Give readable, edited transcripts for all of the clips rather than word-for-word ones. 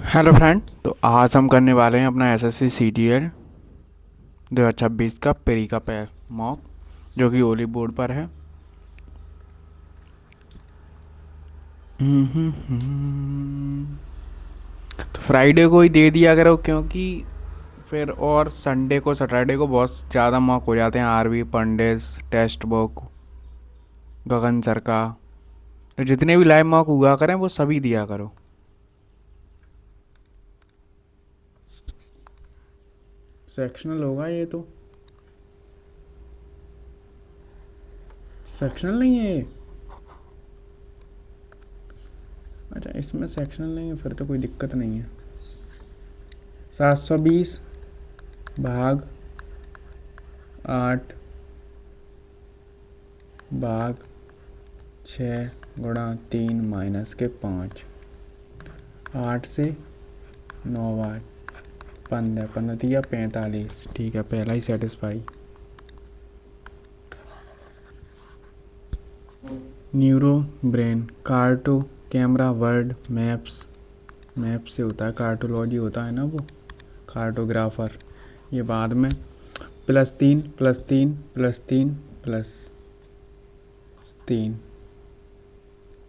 Hello friend. तो आज हम करने वाले हैं अपना एसएससी सीजीएल 2026 का पेरी का पैर मॉक, जो कि ओली बोर्ड पर है। तो फ्राइडे को ही दे दिया करो, क्योंकि फिर और संडे को सैटरडे को बहुत ज़्यादा मॉक हो जाते हैं। आरवी पंडिस, टेक्स्ट बुक, गगन सर का। तो जितने भी लाइव मॉक हुआ करें वो सभी दिया करो। सेक्शनल होगा ये तो। सेक्शनल नहीं है ये। अच्छा, इसमें सेक्शनल नहीं है, फिर तो कोई दिक्कत नहीं है। 720 भाग 8 भाग 6 × 3 - 5। 8 से 9 बार 15, 15 या 45। ठीक है, पहला ही satisfy. Neuro brain, carto camera, word, maps. Map से होता है, कार्टोलॉजी होता है ना वो, कार्टोग्राफर। ये बाद में। +3 +3 +3 +3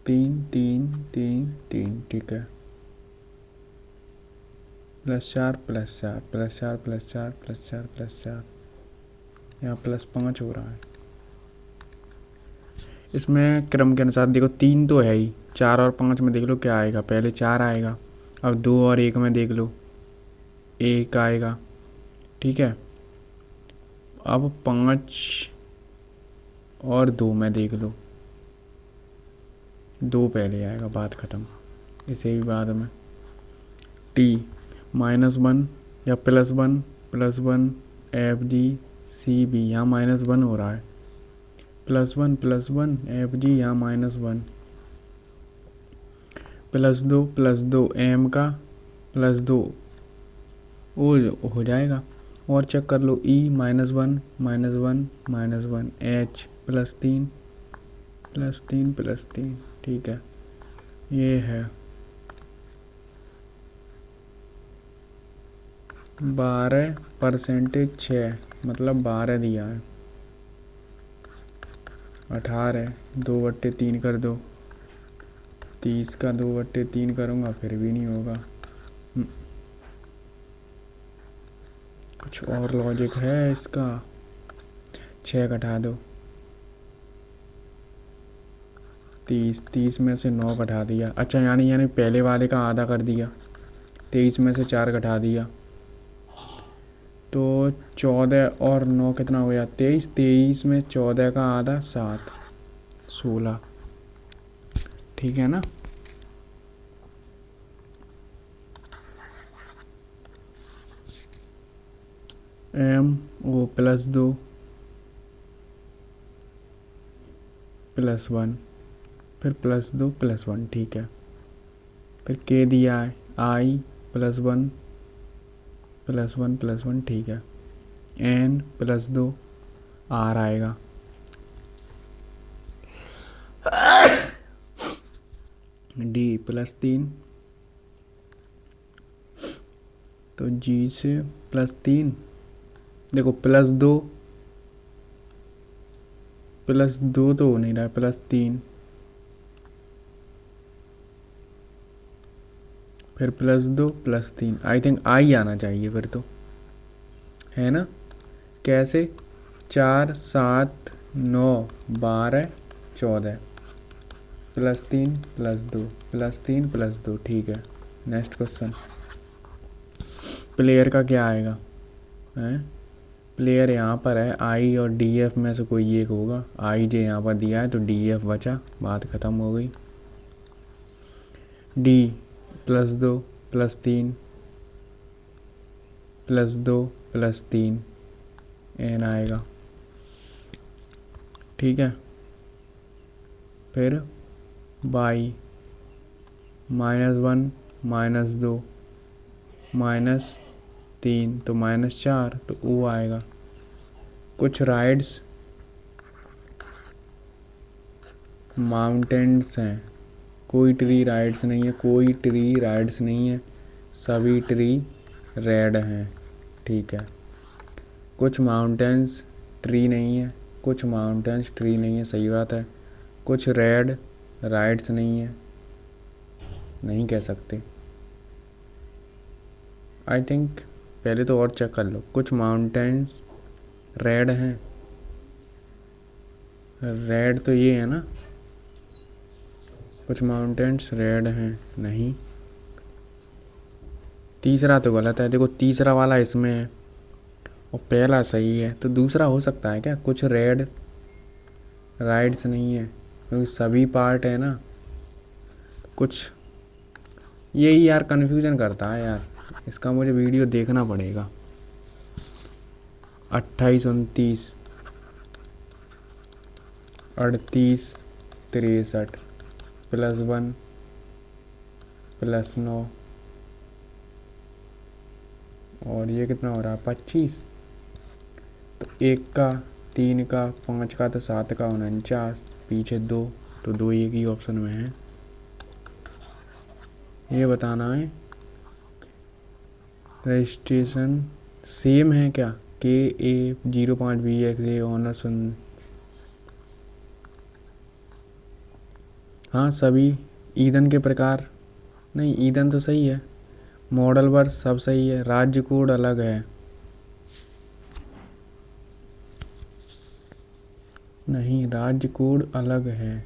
3 3 3 3। ठीक है। +4 +4 +4 +4 +4 +4। यहाँ +5 हो रहा है। इसमें क्रम के अनुसार देखो, 3 तो है ही, 4 और 5 में देख लो क्या आएगा। पहले 4 आएगा, अब 2 और 1 में देख लो 1 आएगा। ठीक है, अब 5 और 2 में देख लो 2 पहले आएगा, बात ख़त्म। इसे भी बाद में। टी -1 या +1 +1 FG CB, यहाँ -1 हो रहा है। +1 +1 FG, यहाँ -1। +2 +2 M का +2 वो हो जाएगा। और चेक कर लो। E -1 -1 -1 H +3 +3 +3। ठीक है, ये है 12% 6, मतलब 12 दिया है। 18 2/3 कर दो। 30 का 2/3 करूँगा फिर भी नहीं होगा। कुछ और लॉजिक है इसका। 6 घटा दो। 30 में से 9 घटा दिया। अच्छा, यानी यानी पहले वाले का आधा कर दिया। 23 में से 4 घटा दिया तो 14 और 9 कितना हो गया? 23। 23 में 14 का आधा 7, 16। ठीक है ना। वो +2 +1, फिर +2 +1। ठीक है, फिर के दिया है I +1 +1 +1। ठीक है, N +2 R आएगा। D +3, तो G से +3। देखो +2 तो हो नहीं रहा है, +3, फिर +2 +3। आई थिंक आई आना चाहिए फिर तो, है ना। कैसे? 4 7 9 12 14 +3 +2 +3 +2। ठीक है, नेक्स्ट क्वेश्चन। प्लेयर का क्या आएगा? हैं, प्लेयर यहाँ पर है। आई और डी एफ में से कोई एक होगा। आई जे यहाँ पर दिया है तो डी एफ बचा, बात ख़त्म हो गई। डी +2 +3 +2 +3 एन आएगा। ठीक है, फिर बाई -1 -2 -3 तो -4, तो वो आएगा। कुछ राइड्स माउंटेन्स हैं, कोई ट्री राइड्स नहीं है, कोई ट्री राइड्स नहीं है। सभी ट्री रेड हैं, ठीक है। कुछ माउंटेन्स ट्री नहीं है, कुछ माउंटेन्स ट्री नहीं है, सही बात है। कुछ रेड राइड्स नहीं है, नहीं कह सकते। आई थिंक पहले तो और चेक कर लो। कुछ माउंटेन्स रेड हैं, रेड तो ये है ना, कुछ माउंटेन्स रेड हैं, नहीं। तीसरा तो गलत है, देखो तीसरा वाला इसमें है और पहला सही है, तो दूसरा हो सकता है क्या? कुछ रेड राइड्स नहीं है, क्योंकि सभी पार्ट है ना। कुछ यही यार कन्फ्यूज़न करता है यार, इसका मुझे वीडियो देखना पड़ेगा। 28 29 38 63 +1 +9 और ये कितना हो रहा है? 25। तो 1 का, 3 का, 5 का, तो 7 का 49, पीछे 2, तो 2 एक ही ऑप्शन में है। ये बताना है रजिस्ट्रेशन सेम है क्या? KA05BXA ऑनर सुन। हाँ सभी ईंधन के प्रकार, नहीं ईंधन तो सही है, मॉडल वर्ष सब सही है, राज्य कोड अलग है, नहीं राज्य कोड अलग है।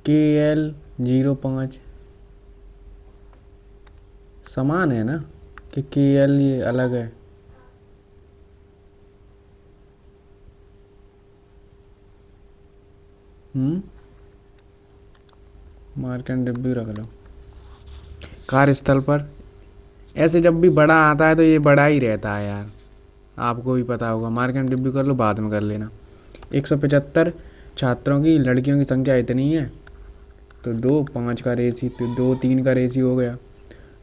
KL05 समान है ना, कि KL ये अलग है? मार्क एंड रिव्यू रख लो। कार्यस्थल पर ऐसे जब भी बड़ा आता है तो ये बड़ा ही रहता है यार, आपको भी पता होगा। मार्क एंड रिव्यू कर लो, बाद में कर लेना। 175 छात्रों की, लड़कियों की संख्या इतनी है, तो 2 5 का रेसी, तो 2 3 का रेसी हो गया।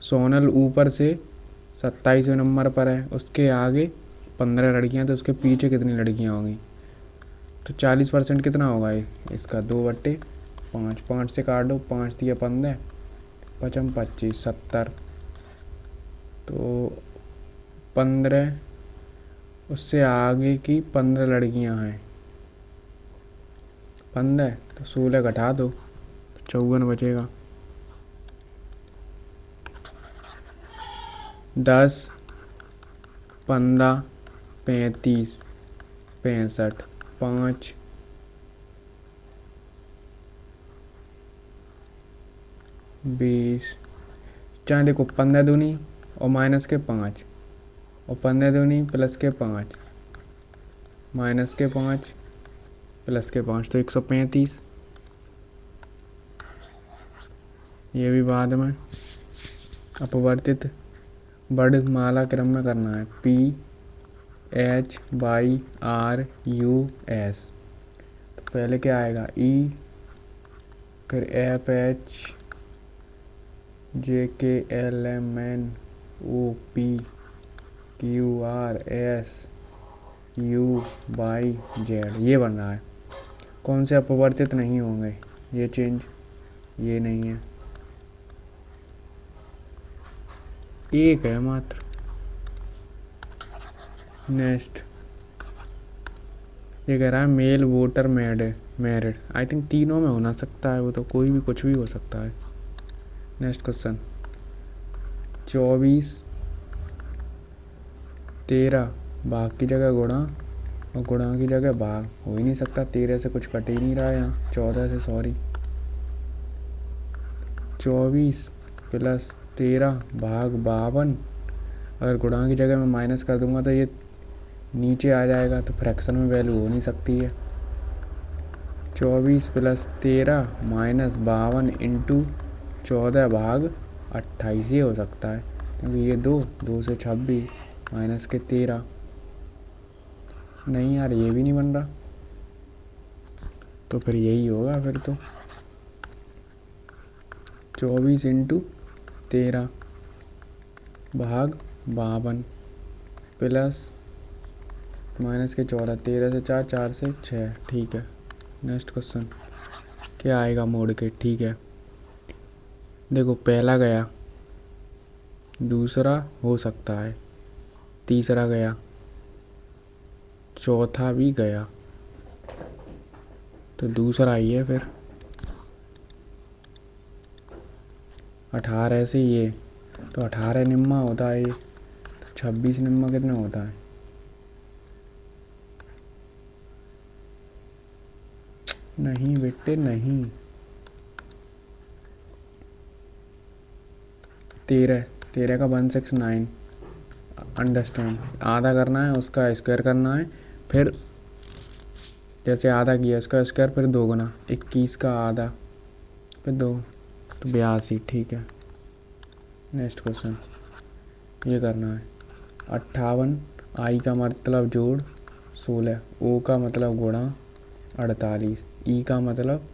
सोनल ऊपर से 27वें नंबर पर है, उसके आगे 15 लड़कियां, तो उसके पीछे कितनी लड़कियां होंगी? तो 40% कितना होगा इसका? 2/5, 5 से काट दो, 5 दिया 15, 5 25 70, तो 15, उससे आगे की 15 लड़कियां हैं, 15, तो 16 घटा दो, 54 बचेगा। 10 15 35 65 5 20, चाहे देखो 15 दूनी और माइनस के 5, और 15 दूनी प्लस के 5 माइनस के 5 प्लस के 5, तो 135। ये भी बाद में अपवर्तित वर्णमाला क्रम में करना है। PHYRUS, तो पहले क्या आएगा? E, फिर FHJKLMNOPQRSUYZ, ये बन रहा है। कौन से अपवर्तित नहीं होंगे? ये चेंज, ये नहीं है, एक है मात्र। नेक्स्ट ये कह रहा है male voter married, I think तीनों में होना सकता है, वो तो कोई भी कुछ भी हो सकता है। नेक्स्ट क्वेश्चन 24 13 भाग की जगह गुणा और गुणा की जगह भाग, हो ही नहीं सकता, 13 से कुछ कट ही नहीं रहा है यहाँ, 14 से, सॉरी। 24 + 13 भाग 52, अगर गुणा की जगह मैं माइनस कर दूंगा तो ये नीचे आ जाएगा, तो फ्रैक्शन में वैल्यू हो नहीं सकती है। 24 + 13 - 52 × 14 भाग 28 ये हो सकता है, क्योंकि ये 2 से 26 माइनस के 13, नहीं यार ये भी नहीं बन रहा, तो फिर यही होगा फिर तो। 24 × 13 भाग 52 प्लस माइनस के 14, 13 से 4, 4 से 6, ठीक है। नेक्स्ट क्वेश्चन क्या आएगा मोड़ के? ठीक है, देखो पहला गया दूसरा हो सकता है, तीसरा गया, चौथा भी गया, तो दूसरा ही है फिर। 18 से ये, तो 18 निम्मा होता है ये, तो 26 निम्मा कितना होता है? नहीं बेटे नहीं, 13, 13 का 169। अंडरस्टैंड, आधा करना है उसका स्क्वायर करना है, फिर जैसे आधा किया इसका स्क्वायर, फिर 2 गुना 21 का आधा, फिर 2, तो 82। ठीक है, नेक्स्ट क्वेश्चन ये करना है। 58, आई का मतलब जोड़ 16, ओ का मतलब गुणा 48, ई का मतलब,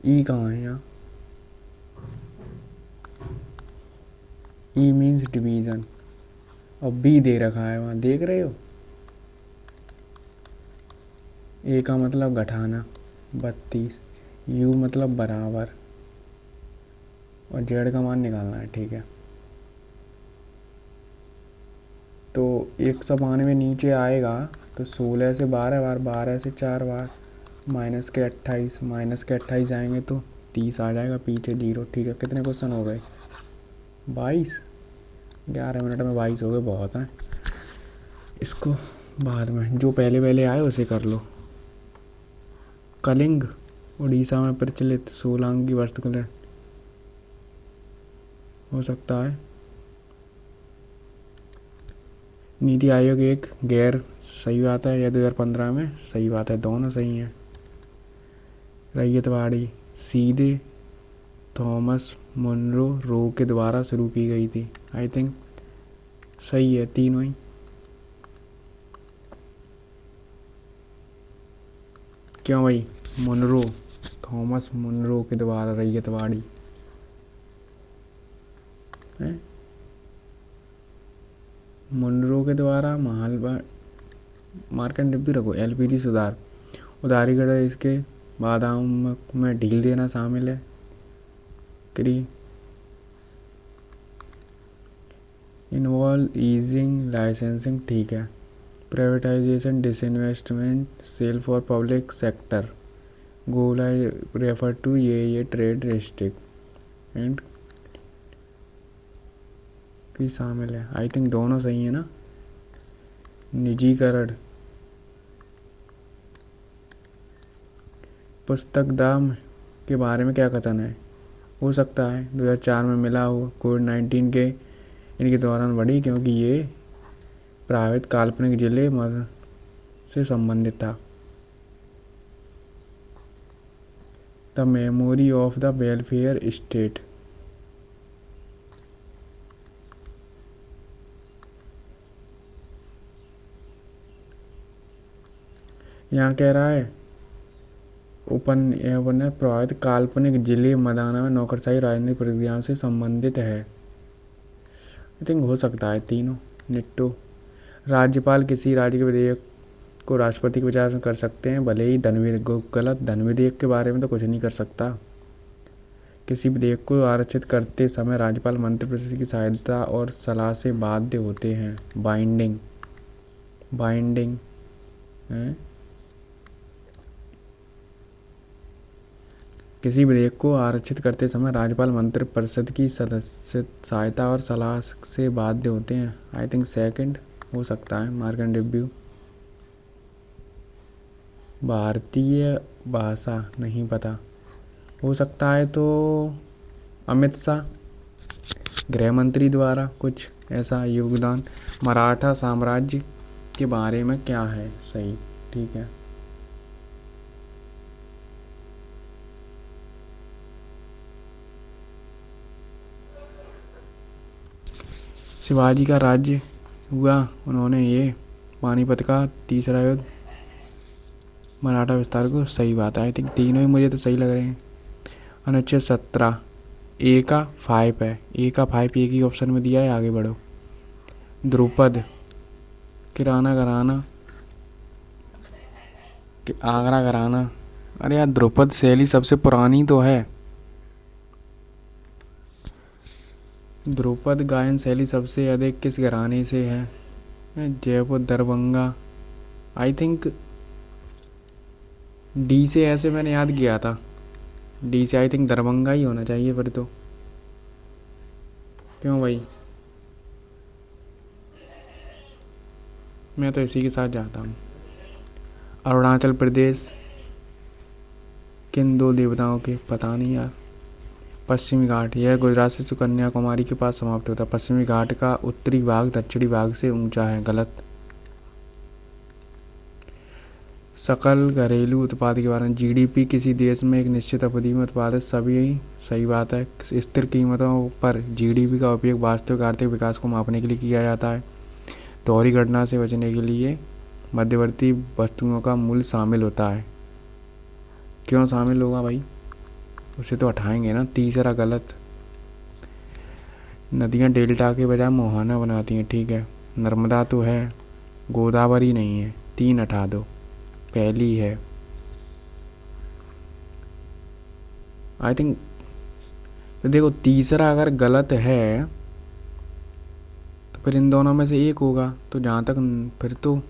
ई कहाँ है यहाँ? ई मीन्स डिवीज़न, और बी दे रखा है वहाँ, देख रहे हो? ए का मतलब घटाना 32, यू मतलब बराबर, और जेड का मान निकालना है। ठीक है, तो 192 नीचे आएगा, तो 16 से 12 बार, 12 से 4 बार, माइनस के 28, माइनस के 28 आएंगे तो 30 आ जाएगा, पीछे 0। ठीक है, कितने क्वेश्चन हो गए? 22। 11 मिनट में 22 हो गए, बहुत हैं। इसको बाद में, जो पहले पहले आए उसे कर लो। कलिंग उड़ीसा में प्रचलित 16 अंक की वस्तुकला हो सकता है। नीति आयोग एक गैर, सही बात है, या 2015 में, सही बात है, दोनों सही हैं। रैयतवाड़ी सीधे थॉमस मुनरो रो के द्वारा शुरू की गई थी। आई थिंक सही है, तीनों ही। क्यों भाई? मुनरो, थॉमस मुनरो के द्वारा रैयतवाड़ी है, मुनरो के द्वारा महालबा मार्केट डिब्बी रखो। एलपीजी सुधार, उदारीकरण, इसके बादाम में ढील देना शामिल है। क्री इन्वॉल्व ईजिंग लाइसेंसिंग, ठीक है। Privatisation, disinvestment, sale for public sector, goal I refer to ये ट्रेड रिस्ट्रिक्ट एंड भी शामिल है। आई थिंक दोनों सही है ना। निजीकरण, पुस्तक दाम के बारे में क्या कथन है? हो सकता है 2004 में मिला हो, कोविड-19 के इनके दौरान बढ़ी, क्योंकि ये प्रभावित काल्पनिक जिले से संबंधित था। The memory of the welfare state, यहाँ कह रहा है उपन्यास प्रभावित काल्पनिक जिले मदाना में नौकरशाही राजनीतिक प्रक्रियाओं से संबंधित है। आई थिंक हो सकता है तीनों। निट्टो, राज्यपाल किसी राज्य के विधेयक को राष्ट्रपति के विचार में कर सकते हैं, भले ही धन विधेयक, गलत, धन विधेयक के बारे में तो कुछ नहीं कर सकता। किसी विधेयक को आरक्षित करते समय राज्यपाल मंत्रिपरिषद की सहायता और सलाह से बाध्य होते हैं। बाइंडिंग, बाइंडिंग है, किसी विधेयक को आरक्षित करते समय राज्यपाल मंत्रिपरिषद की सदस्य सहायता और सलाह से बाध्य होते हैं। आई थिंक सेकंड हो सकता है, मार्कन रिव्यू। भारतीय भाषा नहीं पता, हो सकता है तो अमित शाह, गृह मंत्री द्वारा कुछ ऐसा योगदान। मराठा साम्राज्य के बारे में क्या है? सही, ठीक है। शिवाजी का राज्य हुआ, उन्होंने ये पानीपत का तीसरा युद्ध, मराठा विस्तार को, सही बात है। आई थिंक तीनों ही मुझे तो सही लग रहे हैं। अनुच्छेद 17, ए का 5 है, ए का 5 एक ही ऑप्शन में दिया है, आगे बढ़ो। द्रुपद, किराना घराना, आगरा घराना, अरे यार द्रुपद शैली सबसे पुरानी तो है। ध्रुपद गायन शैली सबसे अधिक किस घराने से है? जयपुर दरभंगा। आई थिंक डी से, ऐसे मैंने याद किया था। डी से आई थिंक दरभंगा ही होना चाहिए फिर तो। क्यों भाई? मैं तो इसी के साथ जाता हूँ। अरुणाचल प्रदेश किन दो देवताओं के? पता नहीं यार। पश्चिमी घाट, यह गुजरात से कन्याकुमारी के पास समाप्त होता है। पश्चिमी घाट का उत्तरी भाग दक्षिणी भाग से ऊंचा है। गलत। सकल घरेलू उत्पाद के बारे में, जीडीपी किसी देश में एक निश्चित अवधि में उत्पादित सभी। सही बात है। स्थिर कीमतों पर जीडीपी का उपयोग वास्तविक आर्थिक विकास को मापने के लिए किया जाता है। दोहरी गणना से बचने के लिए मध्यवर्ती वस्तुओं का मूल्य शामिल होता है। क्यों शामिल होगा भाई? उसे तो हटाएंगे ना। तीसरा गलत। नदियाँ डेल्टा के बजाय मुहाना बनाती हैं। ठीक है। नर्मदा तो है, गोदावरी नहीं है। 3 हटा दो, पहली है। आई थिंक देखो, तीसरा अगर गलत है तो फिर इन दोनों में से एक होगा। तो जहाँ तक फिर तो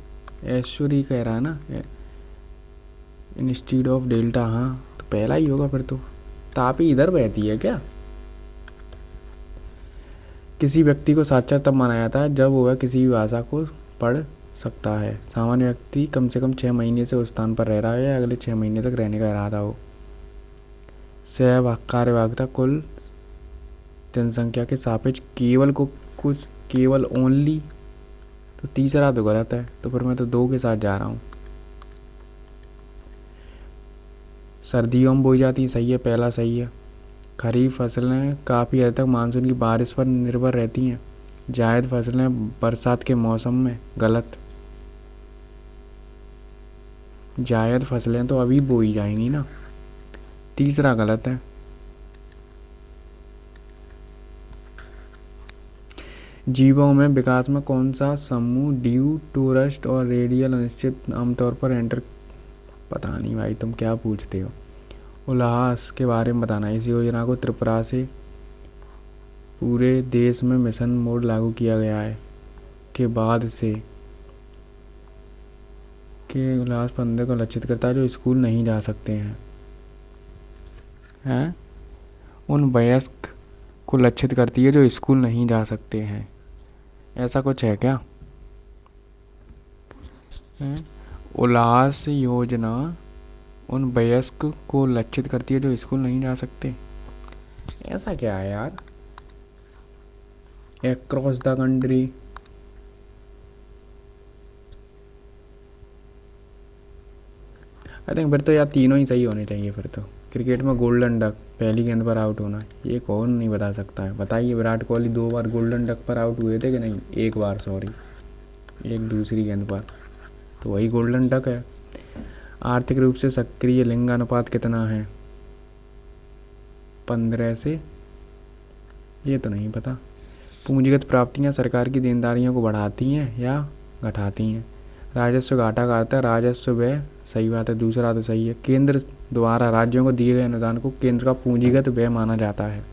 ऐश्वर्य कह रहा है ना, इंस्टीड ऑफ डेल्टा। हाँ, तो पहला ही होगा फिर तो। तापी इधर बहती है क्या? किसी व्यक्ति को साक्षर तब माना जाता है जब वह किसी भी भाषा को पढ़ सकता है। सामान्य व्यक्ति कम से कम 6 महीने से उस स्थान पर रह रहा है या अगले 6 महीने तक रहने का इरादा हो। कार्यवाहकता कुल जनसंख्या के सापेक्ष केवल को कुछ, केवल ओनली। तो तीसरा तो गलत है, तो फिर मैं तो 2 के साथ जा रहा हूँ। सर्दियों में बोई जाती, सही है, पहला सही है। खरीफ फसलें काफ़ी हद तक मानसून की बारिश पर निर्भर रहती हैं। जायद फसलें बरसात के मौसम में। गलत। जायद फसलें तो अभी बोई जाएंगी ना। तीसरा गलत है। जीवों में विकास में कौन सा समूह ड्यू, टूरिस्ट और रेडियल अनिश्चित आमतौर पर एंटर? पता नहीं भाई, तुम क्या पूछते हो। उल्लास के बारे में बताना। इस योजना को त्रिपुरा से पूरे देश में मिशन मोड लागू किया गया है के बाद से के उल्लास 15 को लक्षित करता है जो स्कूल नहीं जा सकते हैं। उन वयस्क को लक्षित करती है जो स्कूल नहीं जा सकते हैं। ऐसा कुछ है क्या? है? उल्लास योजना उन वयस्क को लक्षित करती है जो स्कूल नहीं जा सकते। ऐसा क्या है यार? Across the country. I think फिर तो यार तीनों ही सही होने चाहिए फिर तो। क्रिकेट में गोल्डन डक, पहली गेंद पर आउट होना, ये कौन नहीं बता सकता है? बताइए। विराट कोहली 2 बार गोल्डन डक पर आउट हुए थे कि नहीं? 1 बार, सॉरी, एक दूसरी गेंद पर। तो वही गोल्डन डक है। आर्थिक रूप से सक्रिय लिंगानुपात कितना है? 15 से, ये तो नहीं पता। पूंजीगत प्राप्तियां सरकार की देनदारियों को बढ़ाती हैं या घटाती हैं? राजस्व घाटा का अर्थ है राजस्व व्यय। सही बात है, दूसरा तो सही है। केंद्र द्वारा राज्यों को दिए गए अनुदान को केंद्र का पूंजीगत व्यय माना जाता है।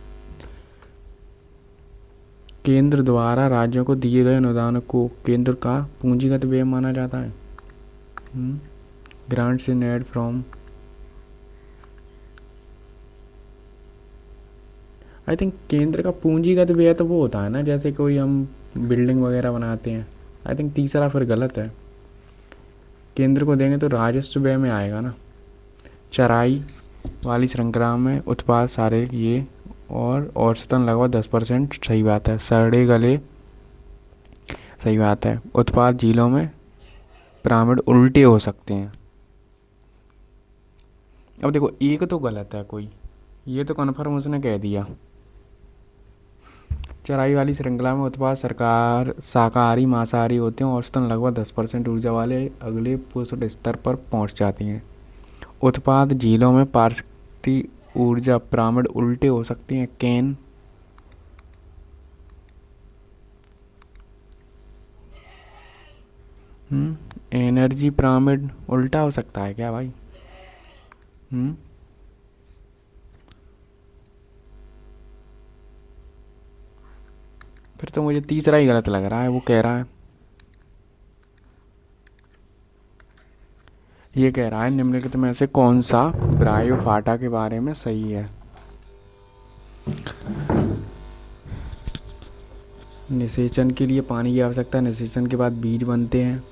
केंद्र द्वारा राज्यों को दिए गए अनुदान को केंद्र का पूंजीगत व्यय माना जाता है। Grants in aid from, I think केंद्र का पूंजीगत व्यय तो वो होता है ना, जैसे कोई हम बिल्डिंग वगैरह बनाते हैं। आई थिंक तीसरा फिर गलत है। केंद्र को देंगे तो राजस्व व्यय में आएगा ना। चराई वाली श्रृंखला में उत्पाद सारे ये और औसतन लगभग 10%। सही बात है। सड़े गले, सही बात है। उत्पाद झीलों में पिरामिड उल्टे हो सकते हैं। अब देखो, एक तो गलत है कोई, ये तो कन्फर्म उसने कह दिया। चराई वाली श्रृंखला में उत्पाद सरकार शाकाहारी मांसाहारी होते हैं। औसतन लगभग 10% ऊर्जा वाले अगले पोषण स्तर पर पहुंच जाती हैं। उत्पाद झीलों में पारिस्थितिक ऊर्जा पिरामिड उल्टे हो सकती हैं। कैन, एनर्जी पिरामिड उल्टा हो सकता है क्या भाई? फिर तो मुझे तीसरा ही गलत लग रहा है। वो कह रहा है, ये कह रहा है निम्नलिखित में से कौन सा ब्रायोफाटा के बारे में सही है। निषेचन के लिए पानी की आवश्यकता, निषेचन के बाद बीज बनते हैं,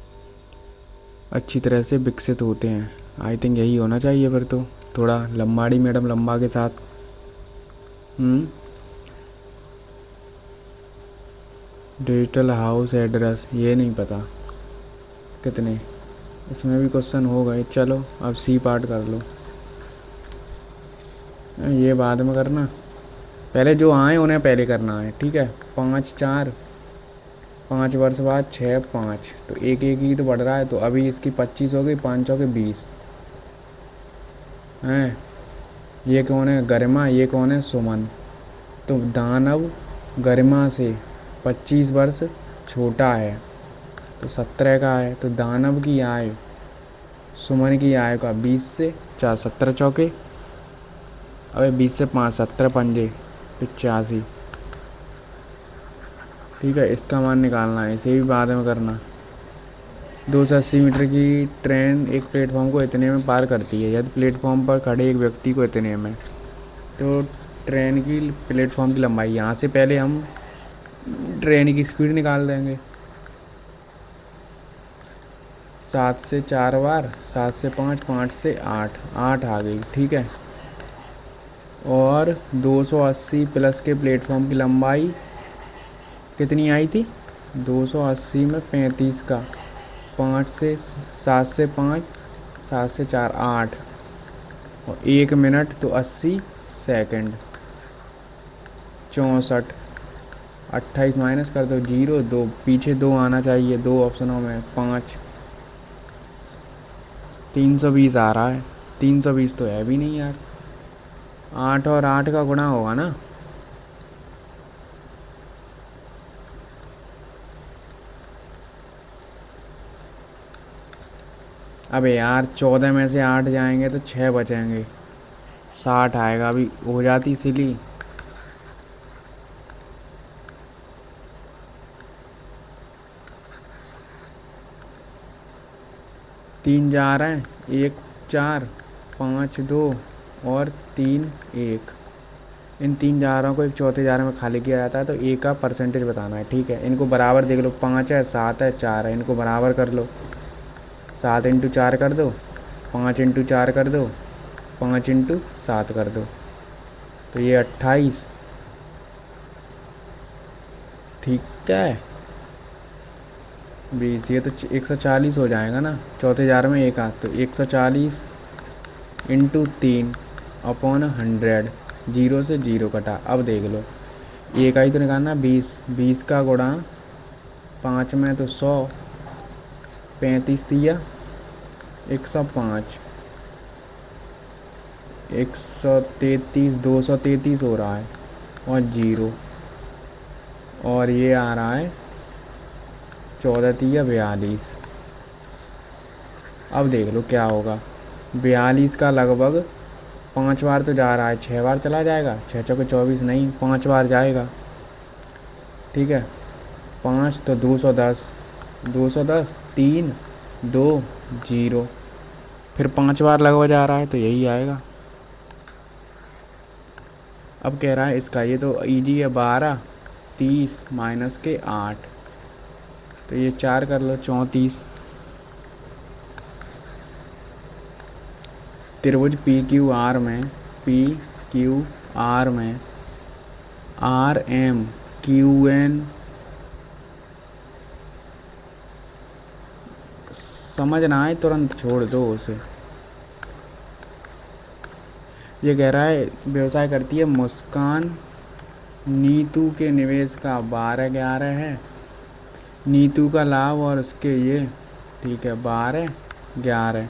अच्छी तरह से विकसित होते हैं। आई थिंक यही होना चाहिए फिर तो। थोड़ा लम्बाड़ी मैडम लंबा के साथ। डिजिटल हाउस एड्रेस ये नहीं पता कितने, इसमें भी क्वेश्चन हो गए। चलो अब सी पार्ट कर लो, ये बाद में करना। पहले जो आए उन्हें पहले करना है, ठीक है। 5 4, 5 वर्ष बाद 6 5, तो एक एक ही तो बढ़ रहा है। तो अभी इसकी 25 हो गई, 5 चौके 20 हैं। ये कौन है? गरिमा। ये कौन है? सुमन। तो दानव गरिमा से 25 वर्ष छोटा है, तो 17 का है। तो दानव की आयु सुमन की आयु का 20 से 4, 17 चौके, अबे 20 से 5, 17 पंजे 85। ठीक है, इसका मान निकालना है, इसे भी बाद में करना। 280 मीटर की ट्रेन एक प्लेटफॉर्म को इतने में पार करती है यदि प्लेटफॉर्म पर खड़े एक व्यक्ति को इतने में। तो ट्रेन की प्लेटफॉर्म की लंबाई, यहाँ से पहले हम ट्रेन की स्पीड निकाल देंगे। 7 से 4 बार, 7 से 5, 5 से 8, 8 आ गई, ठीक है। और 280 प्लस के प्लेटफॉर्म की लंबाई कितनी आई थी? 280 में 35 का, 5 से 7 से 5, 7 से 4 8, और 1 मिनट तो 80 सेकंड। 64, 28 माइनस कर दो, 0 2, पीछे 2 आना चाहिए 2 ऑप्शनों में, 5। 320 आ रहा है। 320 तो है भी नहीं यार। 8 और 8 का गुणा होगा ना। अबे यार 14 में से 8 जाएंगे तो 6 बचेंगे, 60 आएगा। अभी हो जाती सिली। तीन जा रहे हैं, 1 4 5 2 और 3 1। इन 3 जारों को एक चौथे जार में खाली किया जाता है। तो ए का परसेंटेज बताना है, ठीक है। इनको बराबर देख लो, 5 है, 7 है, 4 है, इनको बराबर कर लो। 7 इंटू 4 कर दो, 5 इंटू 4 कर दो, 5 इंटू 7 कर दो, तो ये 28, ठीक है। 20, ये तो 140 हो जाएगा ना। चौथे जार में एक हाथ, तो 140 इंटू 3 अपॉन 100, 0 से 0 कटा। अब देख लो, एक का ही तो निकालना। 20, 20 का गुणा 5 में तो 100, 35 दिया 105, 133, 233 हो रहा है, और 0, और ये आ रहा है 14 तिया 42। अब देख लो क्या होगा। 42 का लगभग 5 बार तो जा रहा है, 6 बार चला जाएगा। 6 चौके 24 नहीं, 5 बार जाएगा, ठीक है। 5 तो 210, 210 3 2 0, फिर 5 बार लगभग जा रहा है, तो यही आएगा। अब कह रहा है इसका, ये तो इजी है। 12 30 माइनस के 8, तो ये 4 कर लो, 34। त्रिभुज पी क्यू आर में, पी क्यू आर में आर एम क्यू एन, समझ ना आए तुरंत छोड़ दो उसे। ये कह रहा है व्यवसाय करती है मुस्कान, नीतू के निवेश का 12 11 है, नीतू का लाभ और उसके ये, ठीक है, 12 11।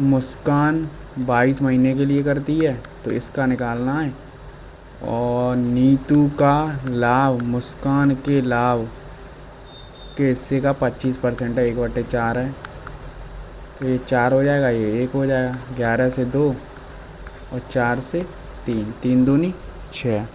मुस्कान 22 महीने के लिए करती है, तो इसका निकालना है। और नीतू का लाभ मुस्कान के लाभ के हिस्से का 25% है, 1/4 है। तो ये 4 हो जाएगा, ये 1 हो जाएगा। 11 से 2 और 4 से 3, 3 दूनी 6।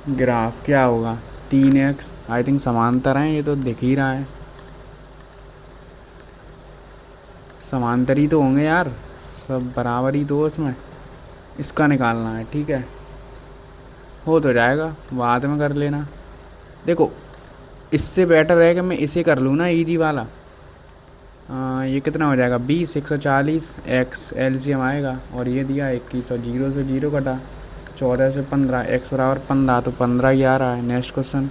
ग्राफ क्या होगा, 3x, आई थिंक समांतर हैं, ये तो दिख ही रहा है, समांतर ही तो होंगे यार, सब बराबर ही तो उसमें, इसका निकालना है। ठीक है, हो तो जाएगा, बाद में कर लेना। देखो, इससे बेटर है कि मैं इसे कर लूँ ना, इजी वाला। ये कितना हो जाएगा, 20, 140 एक्स एलसीएम आएगा, और ये दिया 21, और जीरो से जीरो कटा, 14 से 15, एक्स बराबर 15, तो 15 ही आ रहा है। नेक्स्ट क्वेश्चन,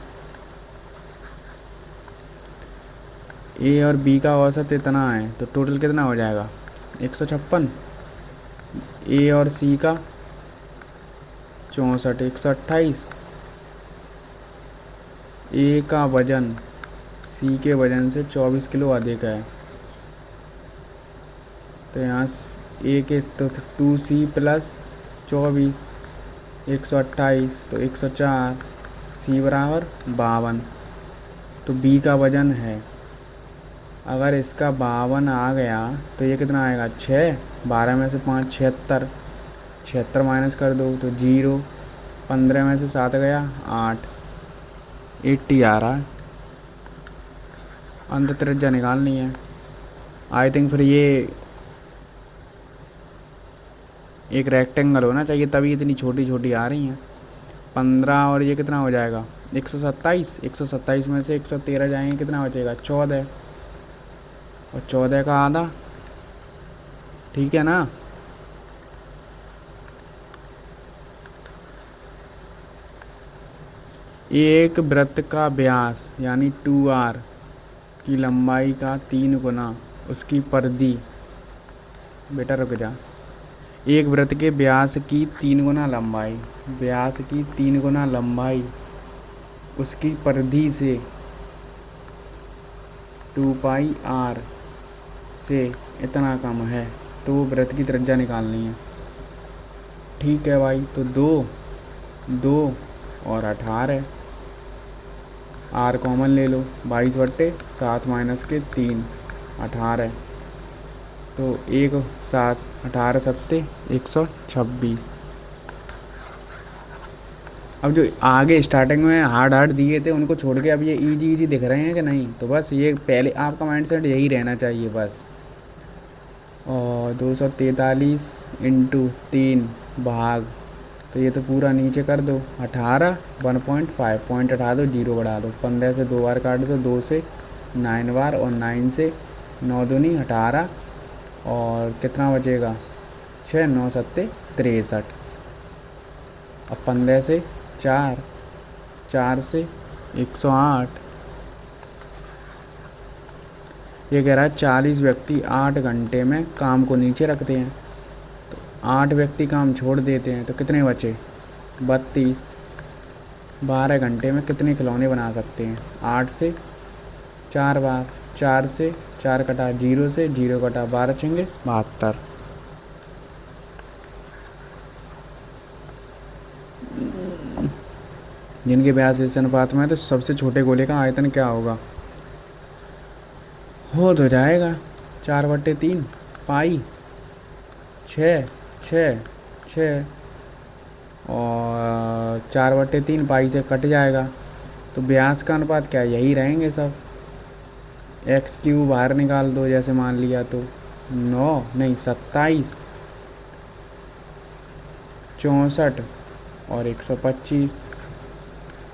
ए और बी का औसत इतना है, तो टोटल कितना हो जाएगा, 156। ए और सी का 64, 128। ए का वजन सी के वजन से 24 किलो अधिक है, तो यहाँ ए के तो 2c प्लस 24, 128, तो 104, सी बराबर 52। तो बी का वजन है, अगर इसका 52 आ गया तो ये कितना आएगा, 6, 12 में से 5, 76, 76 माइनस कर दो तो 0, 15 में से 7 गया 8, 80 आ रहा है। अंत त्रिज्या निकालनी है, आई थिंक फिर ये एक रेक्टेंगल होना चाहिए, तभी इतनी छोटी छोटी आ रही हैं। 15 और ये कितना हो जाएगा, 127, 127 में से 113 जाएंगे, कितना बचेगा, 14, और 14 का आधा, ठीक है ना। एक वृत्त का व्यास यानी 2r की लंबाई का 3 गुना उसकी परिधि, बेटा रुक जा, एक वृत्त के व्यास की 3 गुना लंबाई, व्यास की 3 गुना लंबाई उसकी परिधि से 2πr से इतना कम है, तो वो वृत्त की त्रिज्या निकालनी है। ठीक है भाई, तो 2, 2 और 18, आर कॉमन ले लो, 22/7 माइनस के 3, 18, तो 1, 7, 18 सत्ते 126। अब जो आगे स्टार्टिंग में हार्ड हार्ड दिए थे उनको छोड़ के अब ये इजी इजी दिख रहे हैं कि नहीं, तो बस ये पहले आपका माइंडसेट यही रहना चाहिए बस। और 243 इंटू 3 भाग, तो ये तो पूरा नीचे कर दो, 18, 1.5 पॉइंट हटा दो, 0 बढ़ा दो, 15 से 2 बार काट दो, 2 से 9 बार, और 9 से 9 दूनी 18, और कितना बचेगा, 6, 9 सत्ते 63, अब 15 से 4, 4 से 108, ये कह रहा है 40 व्यक्ति 8 घंटे में काम को नीचे रखते हैं, तो 8 व्यक्ति काम छोड़ देते हैं, तो कितने बचे, 32। 12 घंटे में कितने खिलौने बना सकते हैं, 8 से 4 बार, 4 से 4 कटा, 0 से 0 कटा, 12 छेंगे 72। जिनके व्यास इस अनुपात में है, तो सबसे छोटे गोले का आयतन क्या होगा, हो तो जाएगा 4/3 पाई, 6, 6, 6, और 4/3 पाई से कट जाएगा, तो व्यास का अनुपात क्या है, यही रहेंगे सब। x³ बाहर निकाल दो, जैसे मान लिया तो 9 नहीं 27, 64 और 125,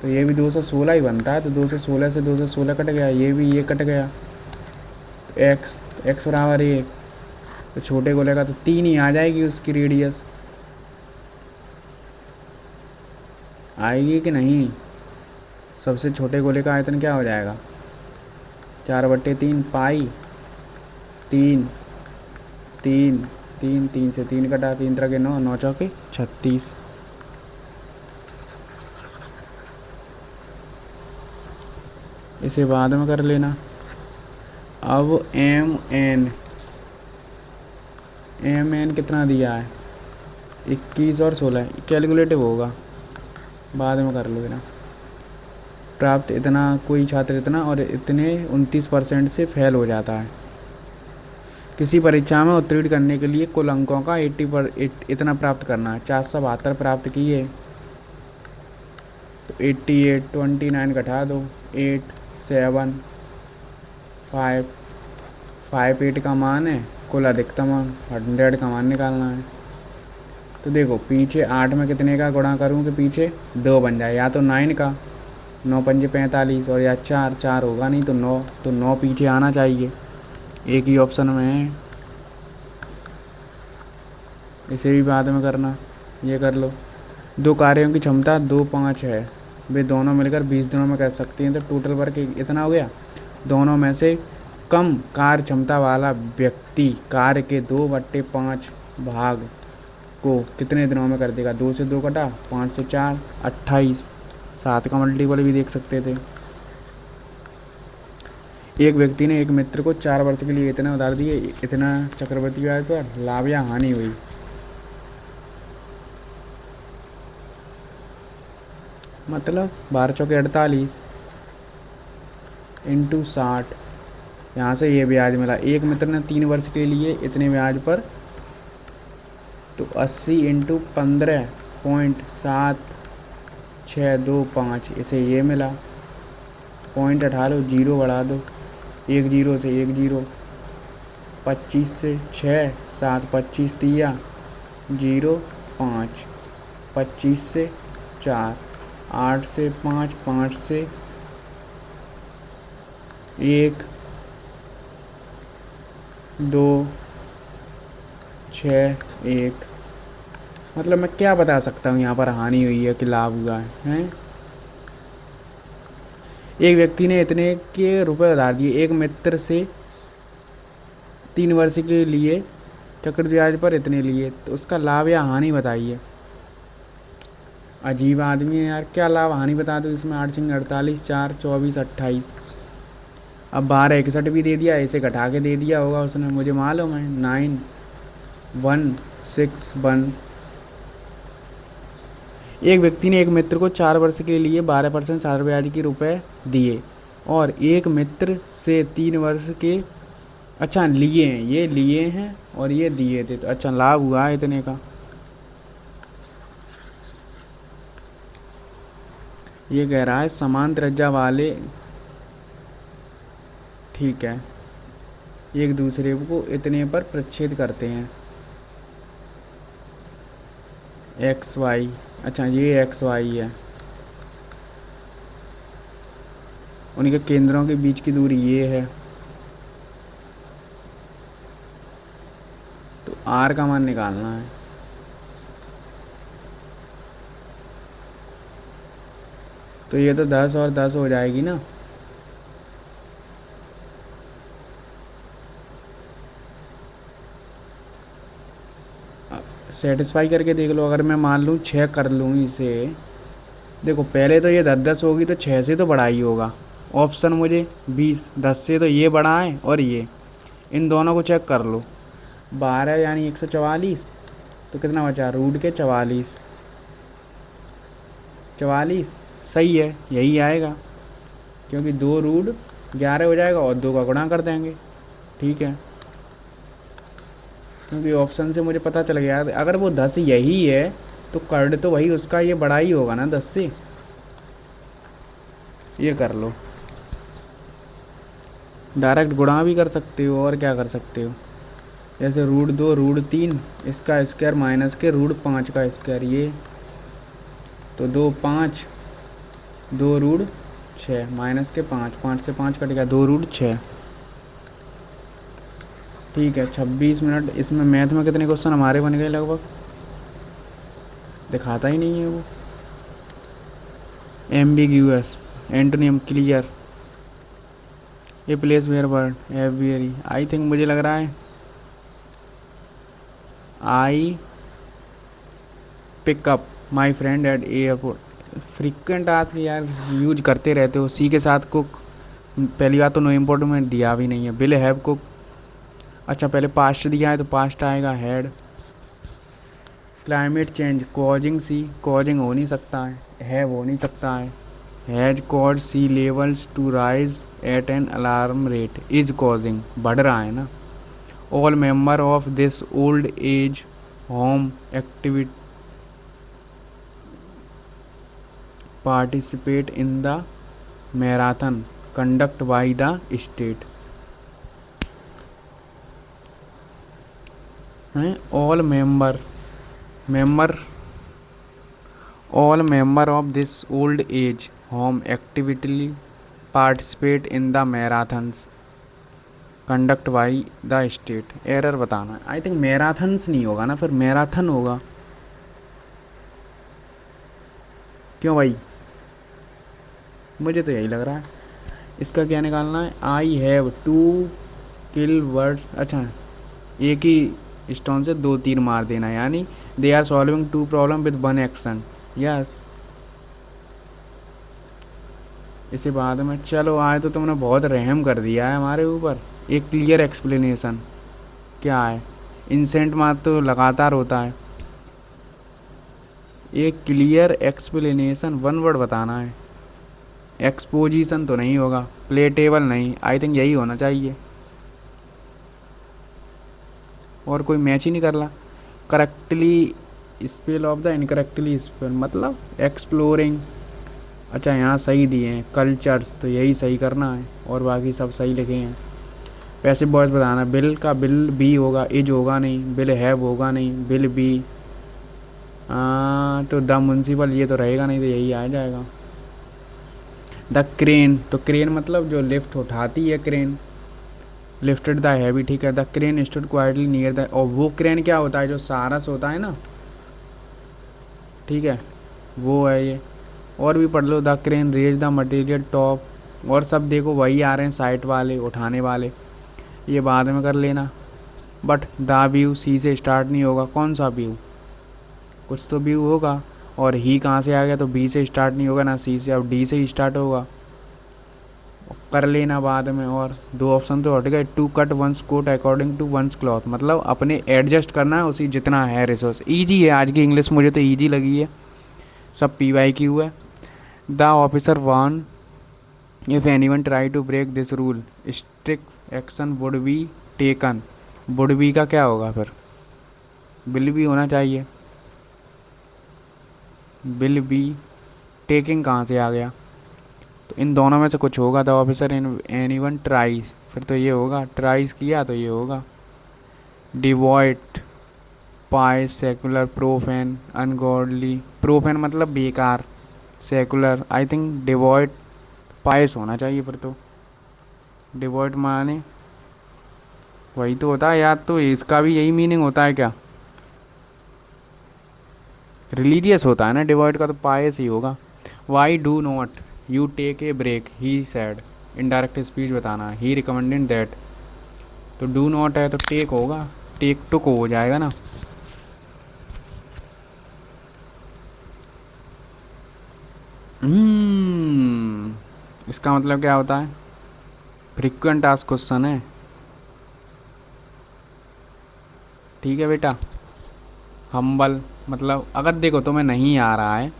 तो ये भी 216 ही बनता है, तो 216 से 216 कट गया, ये भी ये कट गया, तो x बराबर 1, तो छोटे गोले का तो 3 ही आ जाएगी उसकी रेडियस, आएगी कि नहीं। सबसे छोटे गोले का आयतन क्या हो जाएगा, 4/3 पाई, 3, 3, 3, 3 से 3 कटा, 3 तरह के 9, 9 चौके 36। इसे बाद में कर लेना। अब एम एन कितना दिया है, 21 और 16, कैलकुलेटिव होगा, बाद में कर लो ना। प्राप्त इतना, कोई छात्र इतना और इतने 29% से फेल हो जाता है। किसी परीक्षा में उत्तीर्ण करने के लिए कुल अंकों का 80 पर इतना प्राप्त करना है, 472 प्राप्त किए, तो 88, 29 घटा दो, 8, 7, 5, 5, 8 का मान है, कुल अधिकतम 100 का मान निकालना है। तो देखो पीछे 8 में कितने का गुणा करूँ कि पीछे 2 बन जाए, या तो 9 का, 9 पंजे 45, और या 4, 4 होगा नहीं तो 9, तो 9 पीछे आना चाहिए, एक ही ऑप्शन में है। इसे भी बाद में करना, ये कर लो। दो कार्यों की क्षमता 2, 5 है, वे दोनों मिलकर 20 दिनों में कर सकती हैं, तो टोटल वर्क इतना हो गया। दोनों में से कम कार्य क्षमता वाला व्यक्ति कार्य के 2/5 भाग को कितने दिनों में कर देगा? 2 से 2 कटा, 5 से 4, 28। 7 का मल्टीपल भी देख सकते थे। एक व्यक्ति ने एक मित्र को 4 वर्ष के लिए इतना उधार दिए, इतना चक्रवृद्धि ब्याज पर लाभ या हानि हुई। मतलब 12 चौके 48 इंटू 60, यहाँ से ये ब्याज मिला। एक मित्र ने 3 वर्ष के लिए इतने ब्याज पर, तो 80 इंटू 15.7625, इसे ये मिला। पॉइंट हटा लो, जीरो बढ़ा दो, एक जीरो से एक जीरो, 25 से 6, 7, 25 दिया, 0, 5, 25 से 4, 8 से 5, 5 से 1, 2, 6, 1। मतलब मैं क्या बता सकता हूँ यहाँ पर हानि हुई है कि लाभ हुआ है? एक व्यक्ति ने इतने के रुपए उधार दिए एक मित्र से 3 वर्ष के लिए, चक्रवृद्धि ब्याज पर इतने लिए, तो उसका लाभ या हानि बताइए। अजीब आदमी है यार, क्या लाभ हानि बता दो इसमें। 8 सिंह 48, 4, 24, 28। अब 12, 61 भी दे दिया, इसे घटा के दे दिया होगा उसने, मुझे मालूम है। 9, 1, 6, 1। एक व्यक्ति ने एक मित्र को 4 वर्ष के लिए 12% छात्र ब्याज के रुपए दिए, और एक मित्र से 3 वर्ष के, अच्छा लिए हैं, ये लिए हैं और ये दिए थे, तो अच्छा लाभ हुआ है इतने का। ये कह रहा है समान त्रिज्या वाले, ठीक है, एक दूसरे को इतने पर प्रच्छेद करते हैं। एक्स वाई, अच्छा ये एक्स वाई है, उनके केंद्रों के बीच की दूरी ये है, तो आर का मान निकालना है। तो ये तो 10 और 10 हो जाएगी ना। सेटिस्फाई करके देख लो। अगर मैं मान लूँ 6 कर लूँ इसे, देखो पहले तो ये 10, 10 होगी, तो 6 से तो बड़ा ही होगा। ऑप्शन मुझे 20, 10 से तो ये बड़ा है, और ये, इन दोनों को चेक कर लो। 12 यानी 144, तो कितना बचा? रूट के 44, 44 सही है, यही आएगा, क्योंकि 2 रूट 11 हो जाएगा और 2 का गुणा कर देंगे। ठीक है, क्योंकि ऑप्शन से मुझे पता चल गया अगर वो 10 यही है तो कर्ड तो वही उसका ये बड़ा ही होगा ना 10 से। ये कर लो, डायरेक्ट गुणा भी कर सकते हो, और क्या कर सकते हो, जैसे रूट 2 रूट 3 इसका स्क्वायर माइनस के रूट 5 का स्क्वायर, ये तो 2, 5, 2 रूट 6 माइनस के 5, 5 से 5 कटेगा, 2 रूट 6। ठीक है, 26 मिनट। इसमें मैथ में कितने क्वेश्चन हमारे बन गए लगभग, दिखाता ही नहीं है वो। Ambiguous, antonym clear, a place where word, aviary, I think मुझे लग रहा है I pick up my friend at airport. Frequent ask यार यूज करते रहते हो। सी के साथ कुक, पहली बात तो नो इम्पोर्ट में दिया भी नहीं है। विल हैव कुक, अच्छा पहले पास्ट दिया है तो पास्ट आएगा had. Climate change causing sea, causing हो नहीं सकता है हो नहीं सकता है। Has cause sea levels to rise at an alarm rate, is causing बढ़ रहा है ना। All member of this old age home activity participate in the marathon conduct by the state हैं। Member all member of this old age home activity participate in the marathons conduct by the state. Error बताना है। I think marathons नहीं होगा ना, फिर marathon होगा। क्यों भाई, मुझे तो यही लग रहा है। इसका क्या निकालना है? I have to kill words. अच्छा, एक ही स्टोन से दो तीर मार देना, यानी they are solving two problem with one action. Yes, इसी बाद में चलो आए तो तुमने बहुत रहम कर दिया है हमारे ऊपर। एक क्लियर एक्सप्लेनेशन क्या है? इंसेंट मार तो लगातार होता है। एक क्लियर एक्सप्लेनेशन वन वर्ड बताना है। एक्सपोजिशन तो नहीं होगा, प्लेटेबल नहीं, आई थिंक यही होना चाहिए। और कोई मैच ही नहीं कर रहा। Correctly spell of the incorrectly spell मतलब एक्सप्लोरिंग। अच्छा, यहाँ सही दिए हैं कल्चर्स, तो यही सही करना है और बाकी सब सही लिखे हैं। पैसिव वॉइस बताना। बिल का बिल बी होगा, इज होगा नहीं, बिल हैव होगा नहीं, बिल बी। तो द म्यूनसिपल ये तो रहेगा नहीं, तो यही आ जाएगा। द क्रेन, तो क्रेन मतलब जो लिफ्ट उठाती है क्रेन। लिफ्टेड द हैवी, ठीक है। The crane stood quietly near the, और वो क्रेन क्या होता है? जो सारस होता है ना, ठीक है, वो है ये। और भी पढ़ लो। The crane raise the material top, और सब देखो वही आ रहे हैं साइट वाले, उठाने वाले, ये बाद में कर लेना। बट द व्यू सी से स्टार्ट नहीं होगा। कौन सा व्यू? कुछ तो व्यू होगा। और ही कहाँ से आ गया? तो बी से स्टार्ट नहीं होगा ना सी से, अब डी से ही स्टार्ट होगा। कर लेना बाद में। और दो ऑप्शन तो हट गए। To cut one's coat according to one's cloth, मतलब अपने एडजस्ट करना है उसी जितना है रिसोर्स। ईजी है आज की इंग्लिश, मुझे तो ईजी लगी है। सब पी वाई क्यू है। The officer warn if anyone try to break this rule strict action would be taken. Would be का क्या होगा फिर? विल भी होना चाहिए। विल बी, टेकिंग कहाँ से आ गया? तो इन दोनों में से कुछ होगा। The officer in anyone tries, फिर तो ये होगा। ट्राइज किया तो ये होगा। डिवॉइट पाई सेकुलर प्रोफेन अनगॉडली। प्रोफेन मतलब बेकार, सेकुलर आई थिंक डिवॉइट पाइस होना चाहिए फिर तो। डिवॉइट माने वही तो होता है यार, तो इसका भी यही मीनिंग होता है क्या? रिलीजियस होता है ना डिवॉइट का, तो पायस ही होगा। Why do not you take a break he said. Indirect speech बताना है। ही रिकमेंडेड दैट, तो डू नॉट है तो टेक होगा। टेक टुक हो जाएगा ना। इसका मतलब क्या होता है? फ्रिक्वेंट टास्क क्वेश्चन है। ठीक है बेटा। हम्बल मतलब अगर देखो तुम्हें नहीं आ रहा है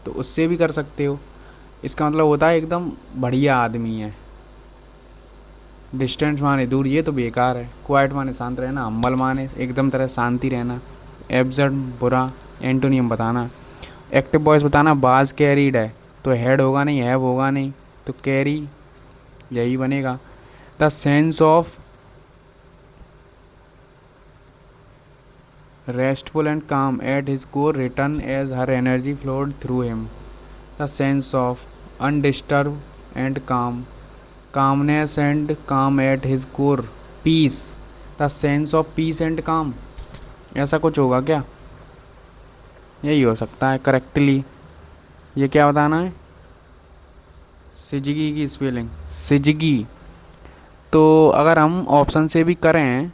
तो उससे भी कर सकते हो। इसका मतलब होता है एकदम बढ़िया आदमी है। डिस्टेंस माने दूर, ये तो बेकार है। क्वाइट माने शांत रहना। हम्बल माने एकदम तरह शांति रहना। एब्सर्ड बुरा। एंटोनियम बताना। एक्टिव वॉइस बताना। बाज कैरीड है तो हेड होगा नहीं, हैव होगा नहीं, तो कैरी यही बनेगा। The sense of restful and calm at his core return as her energy flowed through him. The sense of undisturbed and calm, calmness and calm at his core, peace. The sense of peace and calm, ऐसा कुछ होगा क्या? यही हो सकता है correctly. ये क्या बताना है? सिजगी की स्पेलिंग सिजगी। तो अगर हम ऑप्शन से भी करें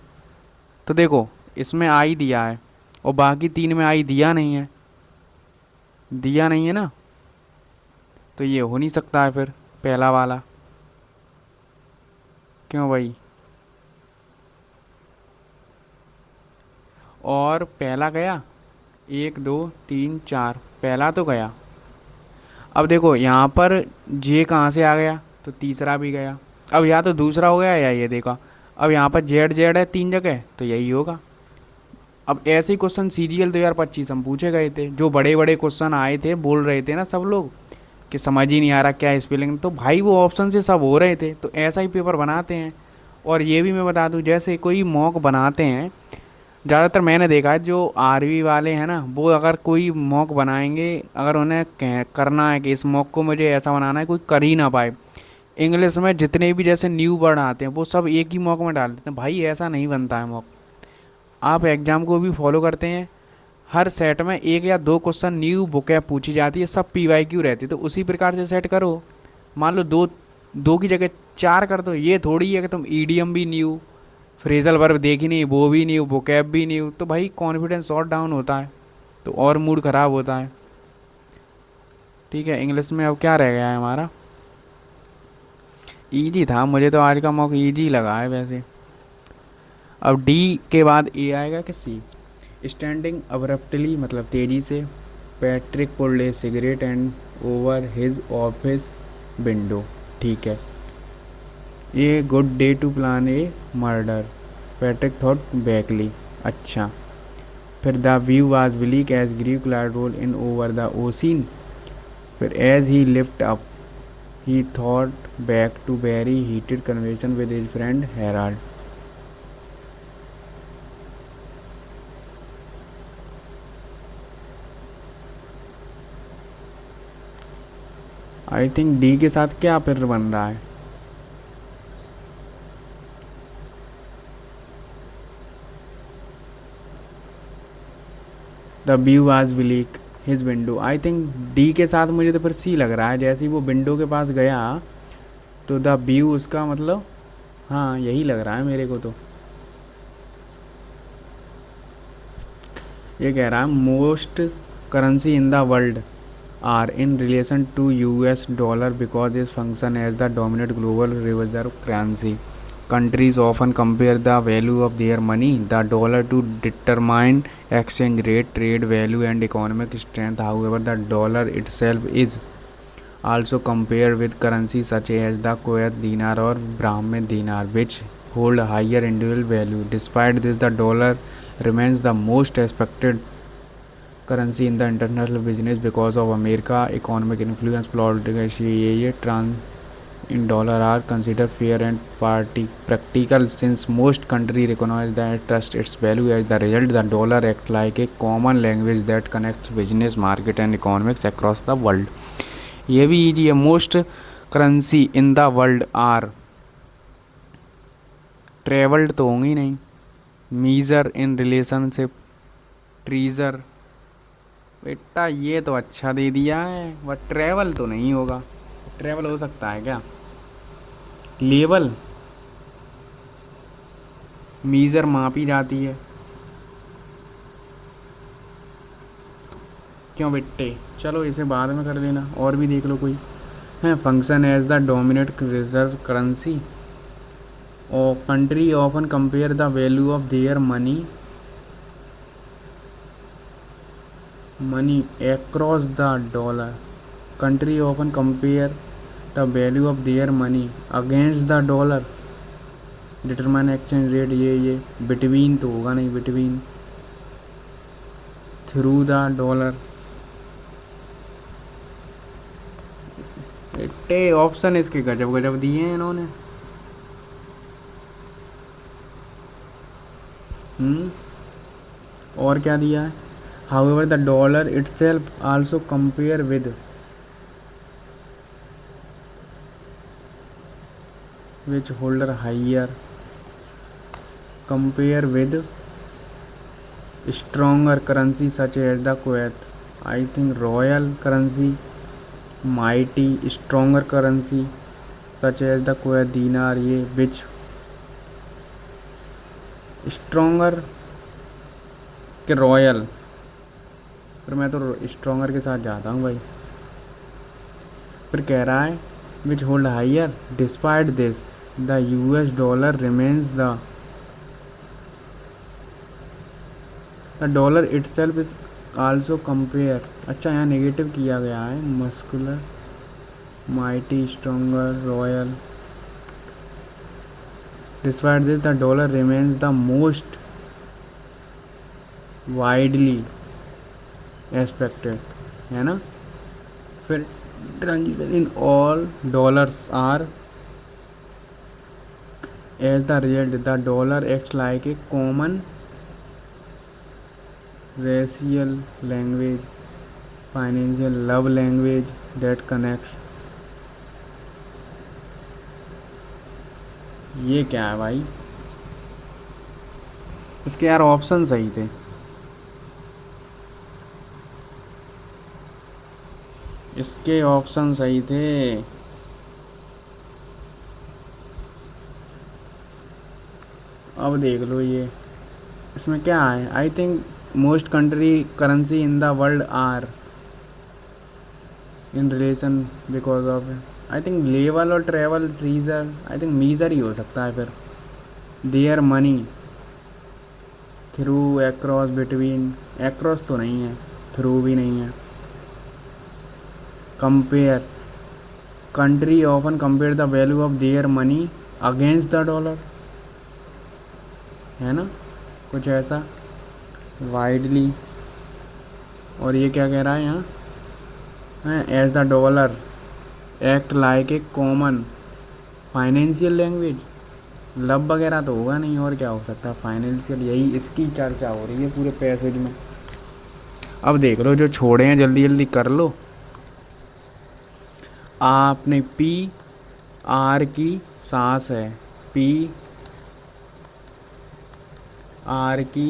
तो देखो इसमें आई दिया है और बाकी तीन में आई दिया नहीं है। दिया नहीं है ना, तो ये हो नहीं सकता है फिर पहला वाला। क्यों भाई? और पहला गया, एक दो तीन चार, पहला तो गया। अब देखो यहाँ पर जे कहाँ से आ गया? तो तीसरा भी गया। अब या तो दूसरा हो गया या ये देखा। अब यहाँ पर जेड जेड है तीन जगह, तो यही होगा। अब ऐसे ही क्वेश्चन CGL 2025 हम पूछे गए थे, जो बड़े बड़े क्वेश्चन आए थे, बोल रहे थे ना सब लोग कि समझ ही नहीं आ रहा क्या स्पेलिंग, तो भाई वो ऑप्शन से सब हो रहे थे, तो ऐसा ही पेपर बनाते हैं। और ये भी मैं बता दूं, जैसे कोई मॉक बनाते हैं, ज़्यादातर मैंने देखा है जो आरवी वाले हैं ना, वो अगर कोई मॉक बनाएंगे, अगर उन्हें करना है कि इस मॉक को मुझे ऐसा बनाना है कोई कर ही ना पाए, इंग्लिश में जितने भी जैसे न्यू वर्ड आते हैं वो सब एक ही मॉक में डाल देते हैं। भाई ऐसा नहीं बनता है मॉक। आप एग्जाम को भी फॉलो करते हैं, हर सेट में एक या दो क्वेश्चन न्यू बुकैब पूछी जाती है, सब पीवाईक्यू रहती है, तो उसी प्रकार से सेट करो। मान लो दो, दो की जगह चार कर दो, ये थोड़ी है कि तुम ईडीएम भी न्यू, फ्रेजल वर्ब देखी नहीं वो भी न्यू, बुकैब भी न्यू, तो भाई कॉन्फिडेंस और डाउन होता है, तो और मूड ख़राब होता है। ठीक है, इंग्लिश में अब क्या रह गया है हमारा, इजी था, मुझे तो आज का मौका इजी लगा है वैसे। अब डी के बाद ए आएगा कि सी। स्टैंडिंग अब्रप्टली मतलब तेज़ी से, Patrick pulled a cigarette and over his office window. ठीक है, ये good day to plan a murder, Patrick thought bleakly. अच्छा, फिर the view was bleak as grey cloud roll in over the ocean, फिर as he lift up he thought back to very heated conversation with his friend Harold. I think D के साथ क्या फिर बन रहा है, the view was bleak his window. I think D के साथ मुझे तो फिर सी लग रहा है, जैसे ही वो विंडो के पास गया तो द व्यू उसका मतलब, हाँ यही लग रहा है मेरे को तो। ये कह रहा है most currency in the world are in relation to US dollar because is function as the dominate global reserve currency. Countries often compare the value of their money, the dollar, to determine exchange rate, trade value, and economic strength. However, the dollar itself is also compared with currencies such as the Kuwait dinar or Bahrain dinar, which hold higher individual value. Despite this, the dollar remains the most respected currency in the international business because of America economic influence, political trans in dollar are considered fair and practical since most countries recognize and trust its value. As the result, the dollar acts like a common language that connects business, market, and economics across the world. ये भी easy है, most currency in the world are traveled तो होंगी नहीं, measure in relationship, treasure। बेटा ये तो अच्छा दे दिया है, बट ट्रेवल तो नहीं होगा, ट्रेवल हो सकता है क्या, लेवल मीज़र मापी जाती है, क्यों बेटे, चलो इसे बाद में कर लेना, और भी देख लो कोई है। Function as the dominate reserve currency और country often compare the value of their money across the dollar. Country often compare the value of their money against the dollar. Determine exchange rate, ये between तो होगा नहीं, between through the dollar। इतने option इसके गजब गजब दिए हैं इन्होंने। और क्या दिया है, however the dollar itself also compare with which holder higher, compare with stronger currency such as the Kuwait, I think royal currency, mighty stronger currency such as the Kuwait dinar, ये which stronger के royal, फिर मैं तो stronger के साथ जाता हूँ भाई। फिर कह रहा है which hold higher, despite this the US dollar remains the dollar itself is also compare. अच्छा, यहाँ नेगेटिव किया गया है, muscular, mighty, stronger, royal. Despite this the dollar remains the most widely expected, है ना। फिर transaction in all dollars are as the result the dollar acts like a common racial language, financial love language that connects. ये क्या है भाई? इसके यार option सही थे। इसके ऑप्शन सही थे। अब देख लो ये इसमें क्या है। I think most country currency in the world are in relation because of I think level और ट्रेवल रीजर आई थिंक मीजर ही हो सकता है फिर। Their money through across between across तो नहीं है, थ्रू भी नहीं है। Compare country often compare the value of their money against the dollar, है ना कुछ ऐसा। वाइडली और ये क्या कह रहा है यहाँ है as the dollar act like a common financial language. Love वगैरह तो होगा नहीं और क्या हो सकता है फाइनेंशियल, यही इसकी चर्चा हो रही है पूरे पैसेज में। अब देख लो जो छोड़े हैं जल्दी जल्दी कर लो। आपने पी आर की सांस है, पी आर की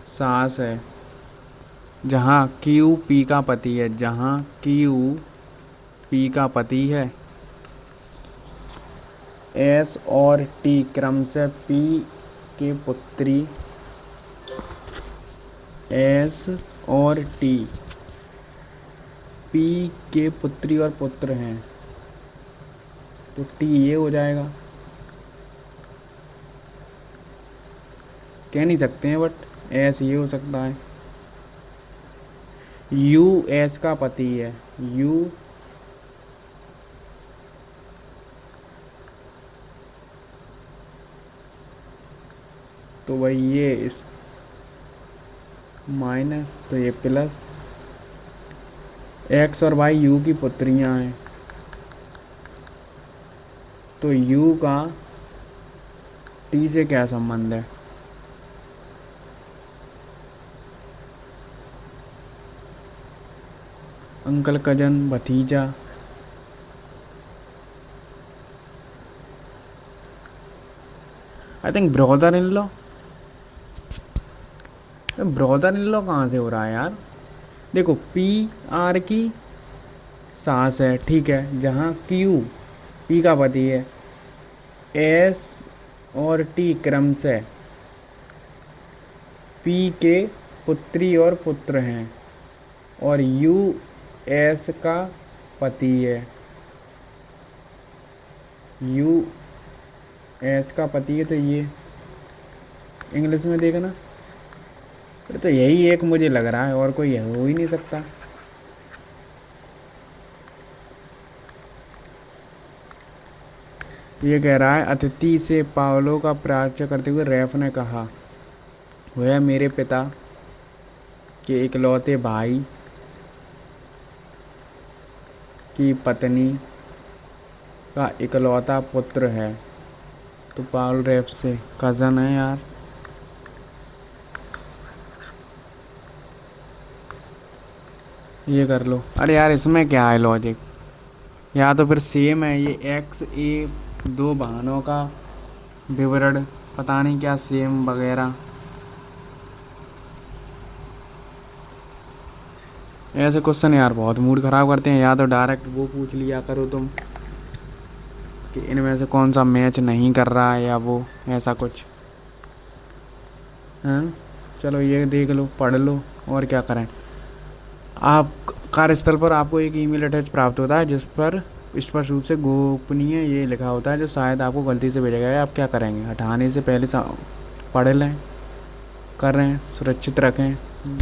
सांस है जहाँ क्यू पी का पति है, जहाँ क्यू पी का पति है। एस और टी क्रम से पी के पुत्री, एस और टी पी के पुत्री और पुत्र हैं, तो टी ये हो जाएगा। कह नहीं सकते हैं बट एस ये हो सकता है। यू एस का पति है, यू तो भाई ये इस माइनस तो ये प्लस। एक्स और वाई यू की पुत्रियां हैं, तो यू का टी से क्या संबंध है? अंकल, कजन, भतीजा। I think brother in law. Brother in law कहाँ से हो रहा है यार? देखो पी आर की सास है, ठीक है, जहाँ क्यू पी का पति है, एस और टी क्रम से पी के पुत्री और पुत्र हैं, और यू एस का पति है, यू एस का पति है। तो ये इंग्लिश में देखना, तो यही एक मुझे लग रहा है और कोई हो ही नहीं सकता। ये कह रहा है अतिथि से पावलो का परिचय करते हुए रैफ ने कहा, वह मेरे पिता के इकलौते भाई की पत्नी का इकलौता पुत्र है। तो पावल रैफ से कज़न है यार। ये कर लो। अरे यार इसमें क्या है लॉजिक? या तो फिर सेम है ये एक्स ए दो बहनों का विवरण, पता नहीं क्या सेम वगैरह। ऐसे क्वेश्चन यार बहुत मूड ख़राब करते हैं। या तो डायरेक्ट वो पूछ लिया करो तुम कि इनमें से कौन सा मैच नहीं कर रहा है, या वो ऐसा कुछ। हाँ चलो ये देख लो, पढ़ लो, और क्या करें। आप कार्यस्थल पर आपको एक ईमेल अटैच प्राप्त होता है जिस पर स्पष्ट रूप से गोपनीय ये लिखा होता है, जो शायद आपको गलती से भेजा गया है। आप क्या करेंगे? हटाने से पहले पढ़ लें, कर रहे हैं, सुरक्षित रखें।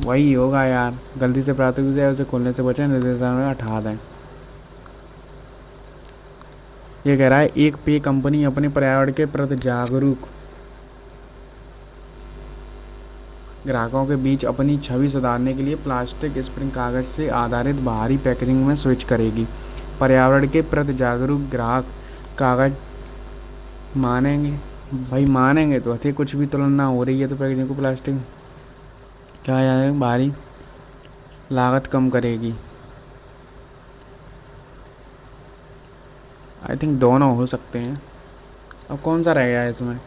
वही होगा यार, गलती से प्राप्त हुई जाए उसे खोलने से बचें, निर्देशानुसार हटा दें। ये कह रहा है एक पे कंपनी अपने पर्यावरण के प्रति जागरूक ग्राहकों के बीच अपनी छवि सुधारने के लिए प्लास्टिक स्प्रिंग कागज से आधारित बाहरी पैकेजिंग में स्विच करेगी। पर्यावरण के प्रति जागरूक ग्राहक कागज मानेंगे। भाई मानेंगे तो अच्छी, कुछ भी तुलना हो रही है तो पैकेजिंग को प्लास्टिक क्या जाए, बाहरी लागत कम करेगी। आई थिंक दोनों हो सकते हैं। अब कौन सा रह गया है इसमें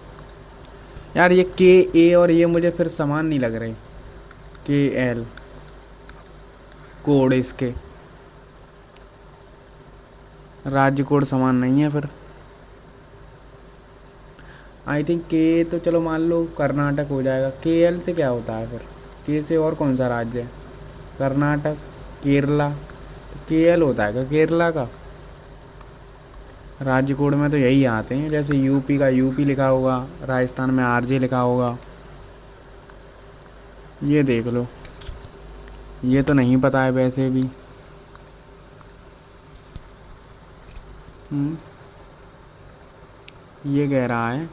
यार? ये के ए और ये मुझे फिर समान नहीं लग रहे। के एल कोड इसके राज्य कोड समान नहीं है फिर। आई थिंक के तो चलो मान लो कर्नाटक हो जाएगा। के एल से क्या होता है फिर? के से और कौन सा राज्य है? कर्नाटक, केरला, तो के एल होता है क्या केरला का? राज्य कोड में तो यही आते हैं, जैसे यूपी का यूपी लिखा होगा, राजस्थान में आरजे लिखा होगा। ये देख लो, ये तो नहीं पता है वैसे भी। ये कह रहा है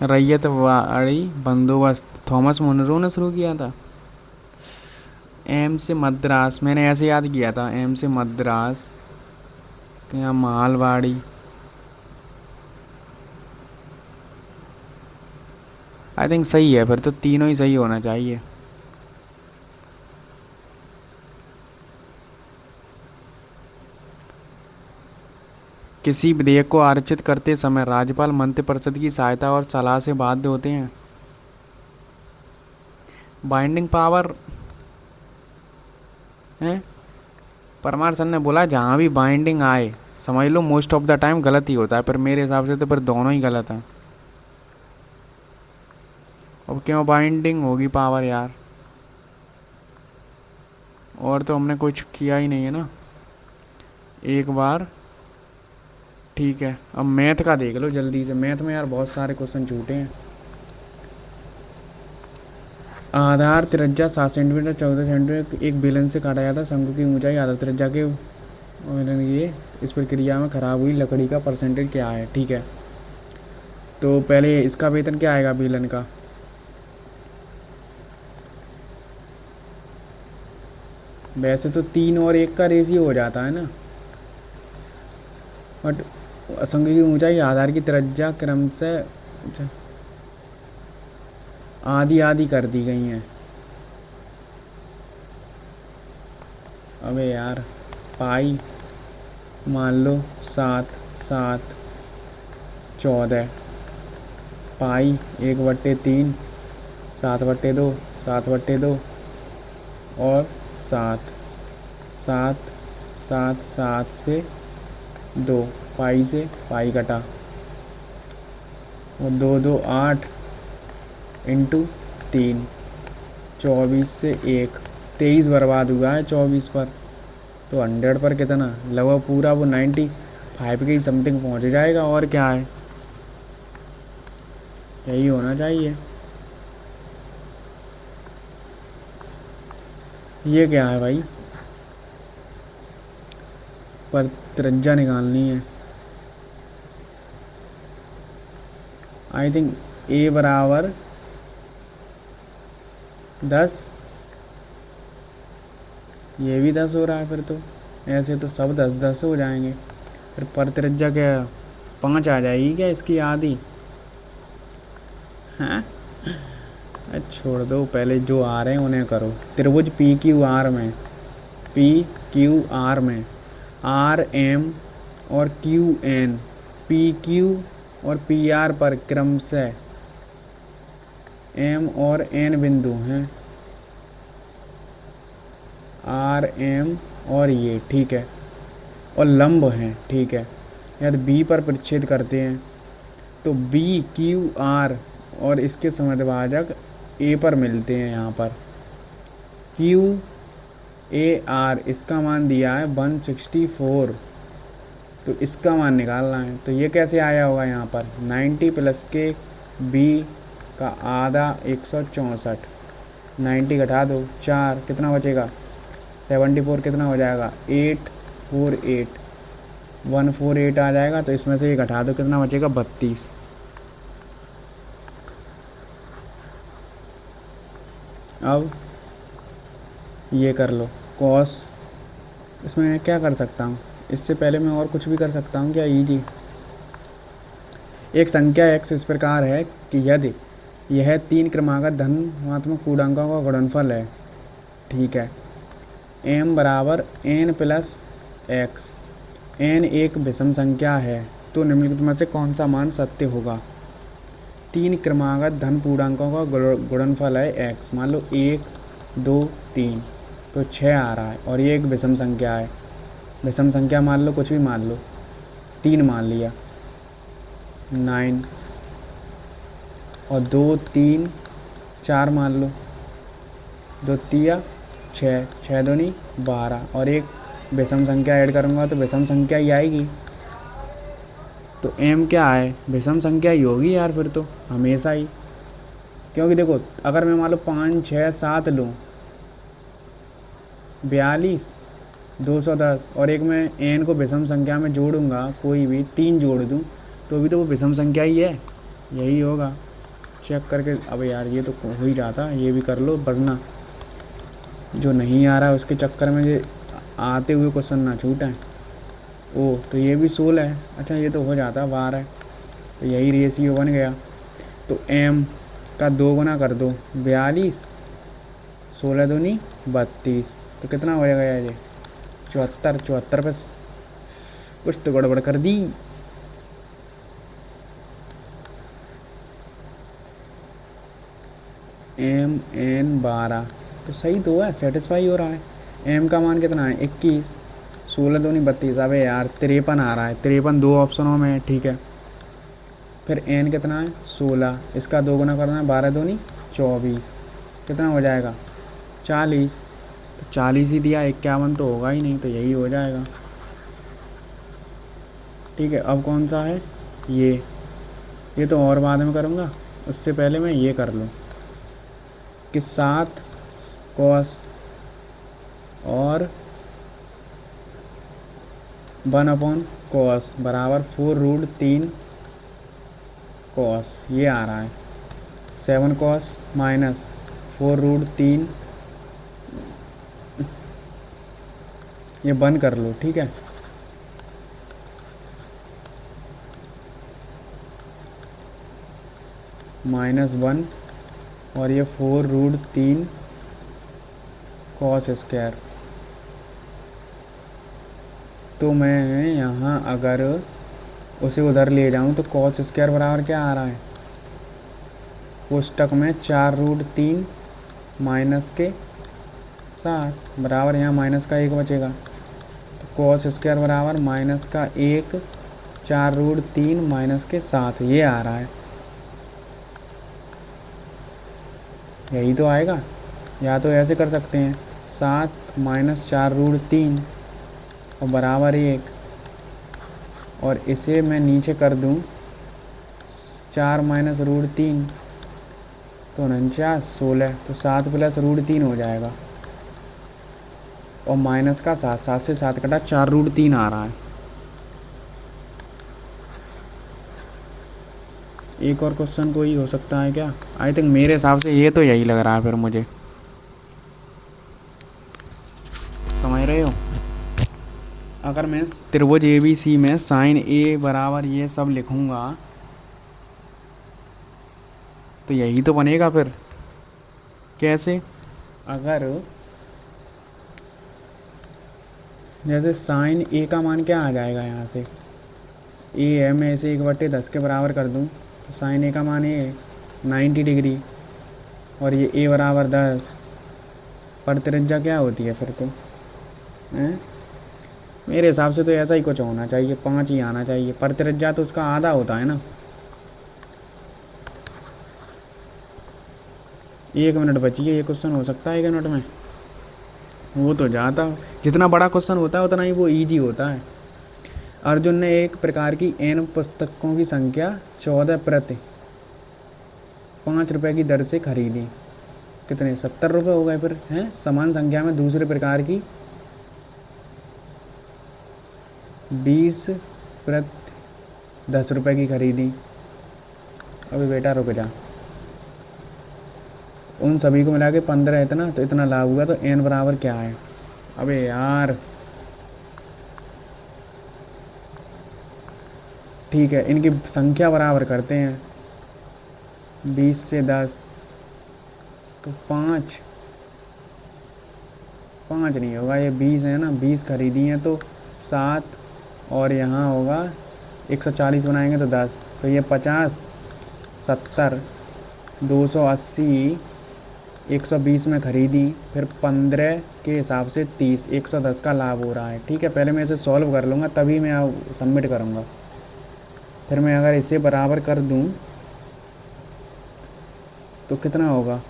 रैयतवाड़ी बंदोबस्त थॉमस मुनरो ने शुरू किया था। एम से मद्रास, मैंने ऐसे याद किया था, एम से मद्रास, यहाँ मालवाड़ी। आई थिंक सही है फिर तो, तीनों ही सही होना चाहिए। किसी विधेयक को आरक्षित करते समय राज्यपाल मंत्रिपरिषद की सहायता और सलाह से बाध्य होते हैं। बाइंडिंग पावर है। परमार सर ने बोला जहाँ भी बाइंडिंग आए समझ लो मोस्ट ऑफ द टाइम गलत ही होता है, पर मेरे हिसाब से तो फिर दोनों ही गलत हैं। अब क्यों बाइंडिंग होगी पावर यार? और तो हमने कुछ किया ही नहीं है ना एक बार। ठीक है, अब मैथ का देख लो जल्दी से। मैथ में यार बहुत सारे क्वेश्चन छूटे हैं। आधार त्रिज्या 7 सेंटीमीटर 14 सेंटीमीटर एक बेलन से काटा जाता। शंकु की ऊंचाई आधार त्रिज्या के ये इस प्रक्रिया में खराब हुई लकड़ी का परसेंटेज क्या है? ठीक है, तो पहले इसका वेतन क्या आएगा बेलन का? वैसे तो 3 और 1 का रेशियो हो जाता है ना, बट शंकु की ऊंचाई आधार की त्रिज्या क्रम से आधी आधी कर दी गई हैं। अबे यार पाई मान लो 7 7 14 पाई 1/3 7/2 7/2 और 7 7 7 7 से 2 पाई से पाई कटा और 2 2 8 इंटू 3 24 से 1 23 बर्बाद हुआ है 24 पर। तो 100 पर कितना लगभग पूरा वो 95 के ही समथिंग पहुंच जाएगा। और क्या है, यही होना चाहिए। ये क्या है भाई? पर त्रिज्या निकालनी है। आई थिंक ए बराबर 10, ये भी 10 हो रहा है फिर तो। ऐसे तो सब 10 10 हो जाएंगे। फिर पर त्रिज्या क्या 5 आ जाएगी क्या इसकी आधी? हाँ छोड़ दो, पहले जो आ रहे हैं उन्हें करो। त्रिभुज पी क्यू आर में, पी क्यू आर में आर एम और क्यू एन, पी क्यू और पी आर पर क्रमशः एम और एन बिंदु हैं। आर एम और ये ठीक है, और लंब हैं। ठीक है, यदि बी पर परिच्छेद करते हैं तो बी क्यू आर और इसके समद्विभाजक ए पर मिलते हैं। यहाँ पर क्यू ए आर इसका मान दिया है 164, तो इसका मान निकालना है। तो ये कैसे आया होगा? यहाँ पर 90 प्लस के बी का आधा 164, 90 घटा दो 4 कितना बचेगा? 74 कितना हो जाएगा? 848 148 आ जाएगा। तो इसमें से ये घटा दो कितना बचेगा? 32। अब ये कर लो कॉस, इसमें मैं क्या कर सकता हूँ, इससे पहले मैं और कुछ भी कर सकता हूँ क्या? जी, एक संख्या x इस प्रकार है कि यदि यह 3 क्रमागत धनात्मक पूर्णांकों का गुणनफल है, ठीक है, m बराबर n प्लस एक्स, n एक विषम संख्या है, तो निम्नलिखित में से कौन सा मान सत्य होगा? 3 क्रमागत धन पूर्णांकों का गुणनफल है x, मान लो 1 2 3, तो 6 आ रहा है, और ये एक विषम संख्या है। विषम संख्या मान लो, कुछ भी मान लो, 3 मान लिया, 9, और 2 3 4 मान लो, 2 तिया 6, 6 दूनी 12, और एक विषम संख्या ऐड करूँगा तो विषम संख्या ही आएगी। तो m क्या है? विषम संख्या ही होगी यार फिर तो हमेशा ही, क्योंकि देखो अगर मैं मान लो 5 6 7 लूँ, 42 210, और एक मैं n को विषम संख्या में जोड़ूंगा, कोई भी 3 जोड़ दूँ, तो भी तो वो विषम संख्या ही है, यही होगा। चेक करके, अब यार ये तो हो ही रहा था, ये भी कर लो, वरना जो नहीं आ रहा है उसके चक्कर में ये आते हुए क्वेश्चन ना छूटें। ओ तो ये भी 16 है, अच्छा ये तो हो जाता 12, तो यही रेशियो बन गया। तो m का 2 गुना कर दो, 42, 16 दूनी 32, तो कितना हो जाएगा यार ये? 74, 74 पे कुछ तो गड़बड़ कर दी। m n 12, तो सही तो है, सेटिस्फाई हो रहा है। m का मान कितना है? 21, 16 दूनी 32, अबे यार 53 आ रहा है, 53 2 ऑप्शनों में है, ठीक है। फिर n कितना है? 16, इसका 2 गुना करना है, 12 दूनी 24, कितना हो जाएगा? 40, तो 40 ही दिया, 51 तो होगा ही नहीं, तो यही हो जाएगा, ठीक है। अब कौन सा है? ये तो और बाद में करूँगा, उससे पहले मैं ये कर लूँ कि 7 कॉस और 1 कॉस बराबर 4√3 कॉस, ये आ रहा है। 7 कॉस माइनस 4√3, ये बंद कर लो, ठीक है। -1, और ये 4√3 कॉस स्क्वायर। तो मैं यहाँ अगर उसे उधर ले जाऊँ तो कॉस स्क्वायर बराबर क्या आ रहा है? कोष्टक में 4√3 माइनस के 7 बराबर, यहाँ माइनस का 1 बचेगा, तो कॉस स्क्वायर बराबर माइनस का 1 4√3 माइनस के 7, ये आ रहा है, यही तो आएगा। या तो ऐसे कर सकते हैं, 7 माइनस 4√3 और बराबर 1, और इसे मैं नीचे कर दूं 4 माइनस √3, तो 49 16, तो 7 प्लस √3 हो जाएगा, और माइनस का 7, 7 से 7 कटा 4√3 आ रहा है। एक और क्वेश्चन कोई हो सकता है क्या? आई थिंक मेरे हिसाब से ये तो यही लग रहा है फिर मुझे, समझ रहे हो? अगर मैं त्रिभुज ABC में साइन A बराबर ये सब लिखूँगा तो यही तो बनेगा फिर। कैसे? अगर जैसे साइन A का मान क्या आ जाएगा यहाँ से? A है, मैं इसे 1/10 के बराबर कर दूँ तो साइन A का मान ये 90 डिग्री, और ये A बराबर 10, पर त्रिज्या क्या होती है फिर तो हैं? मेरे हिसाब से तो ऐसा ही कुछ होना चाहिए, 5 ही आना चाहिए, पर त्रिज्या तो उसका आधा होता है ना। 1 मिनट बची है, ये क्वेश्चन हो सकता है 1 मिनट में? वो तो जाता, जितना बड़ा क्वेश्चन होता है उतना ही वो इजी होता है। अर्जुन ने एक प्रकार की n पुस्तकों की संख्या 14 प्रति 5 रुपये की दर से खरीदी, कितने? 70 रुपये हो गए फिर हैं। समान संख्या में दूसरे प्रकार की 20 प्रति 10 रुपये की खरीदी। अभी बेटा रुक जा, उन सभी को मिला के 15 इतना, तो इतना लाभ हुआ। तो n बराबर क्या है? अबे यार, ठीक है, इनकी संख्या बराबर करते हैं। 20 से 10 तो 5, 5 नहीं होगा, ये 20 है ना, 20 खरीदी हैं तो 7, और यहाँ होगा 140 बनाएंगे तो 10, तो ये 50, 70, 280, 120 में खरीदी, फिर 15 के हिसाब से 30, 110 का लाभ हो रहा है। ठीक है, पहले मैं इसे सॉल्व कर लूँगा तभी मैं सबमिट करूँगा। फिर मैं अगर इसे बराबर कर दूँ तो कितना होगा?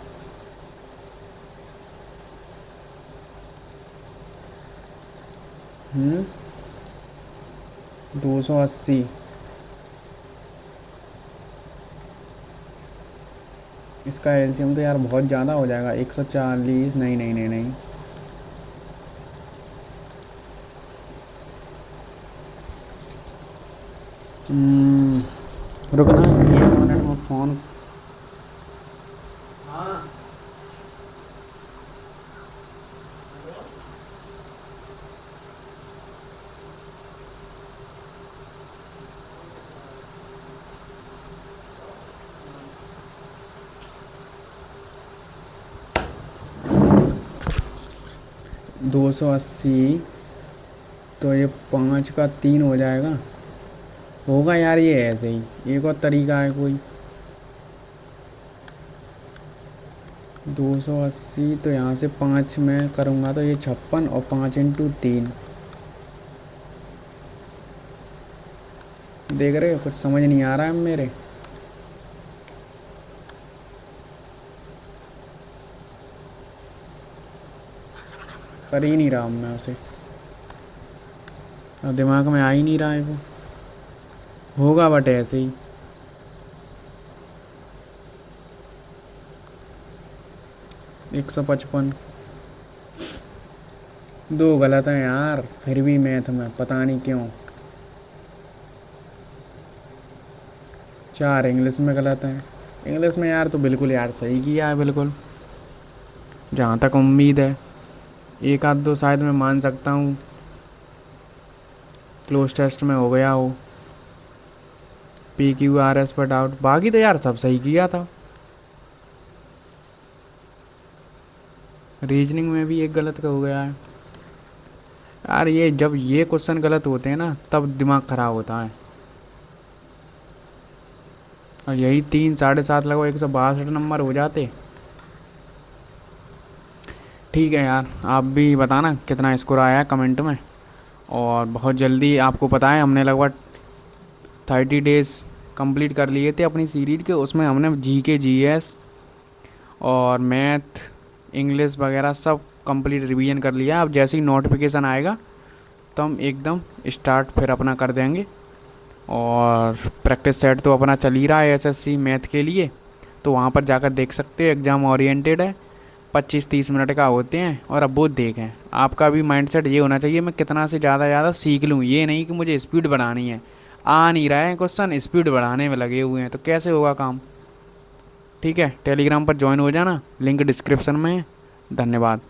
280, इसका एलसीएम तो यार बहुत ज़्यादा हो जाएगा। 140, नहीं नहीं नहीं नहीं, रुकना 1 मिनट में फ़ोन। हाँ 280, तो ये 5 का 3 हो जाएगा। होगा यार ये ऐसे ही, एक और तरीका है कोई। 280 तो यहाँ से 5 में करूँगा तो ये 56, और 5 इंटू 3, देख रहे हो कुछ समझ नहीं आ रहा है मेरे। कर ही नहीं रहा हूँ मैं उसे, अब दिमाग में आ ही नहीं रहा है वो। होगा बट ऐसे ही। एक 155, दो गलत हैं यार, फिर भी मैथ में पता नहीं क्यों। 4 इंग्लिश में गलत हैं। इंग्लिश में यार तो बिल्कुल यार सही किया है बिल्कुल, जहाँ तक उम्मीद है। एक आध दो शायद मैं मान सकता हूँ क्लोज टेस्ट में हो गया हो, PQRS पर डाउट, बाकी तो यार सब सही किया था। रीजनिंग में भी एक गलत का हो गया है यार। ये जब ये क्वेश्चन गलत होते हैं ना तब दिमाग ख़राब होता है। और यही 3, 7.5 लगभग 162 नंबर हो जाते। ठीक है यार, आप भी बताना कितना स्कोर आया है कमेंट में। और बहुत जल्दी आपको पता है हमने लगभग 30 डेज़ कंप्लीट कर लिए थे अपनी सीरीज के। उसमें हमने GK GS और मैथ इंग्लिश वगैरह सब कंप्लीट रिवीजन कर लिया। अब जैसे ही नोटिफिकेशन आएगा तो हम एकदम स्टार्ट फिर अपना कर देंगे। और प्रैक्टिस सेट तो अपना चल ही रहा है SSC मैथ के लिए, तो वहाँ पर जाकर देख सकते हो। एग्ज़ाम ओरिएंटेड है, 25-30 मिनट का होते हैं। और अब वो देखें, आपका भी माइंडसेट ये होना चाहिए मैं कितना से ज़्यादा सीख लूँ, ये नहीं कि मुझे स्पीड बढ़ानी है। आ नहीं रहा है क्वेश्चन, स्पीड बढ़ाने में लगे हुए हैं, तो कैसे होगा काम। ठीक है, टेलीग्राम पर ज्वाइन हो जाना, लिंक डिस्क्रिप्शन में है। धन्यवाद।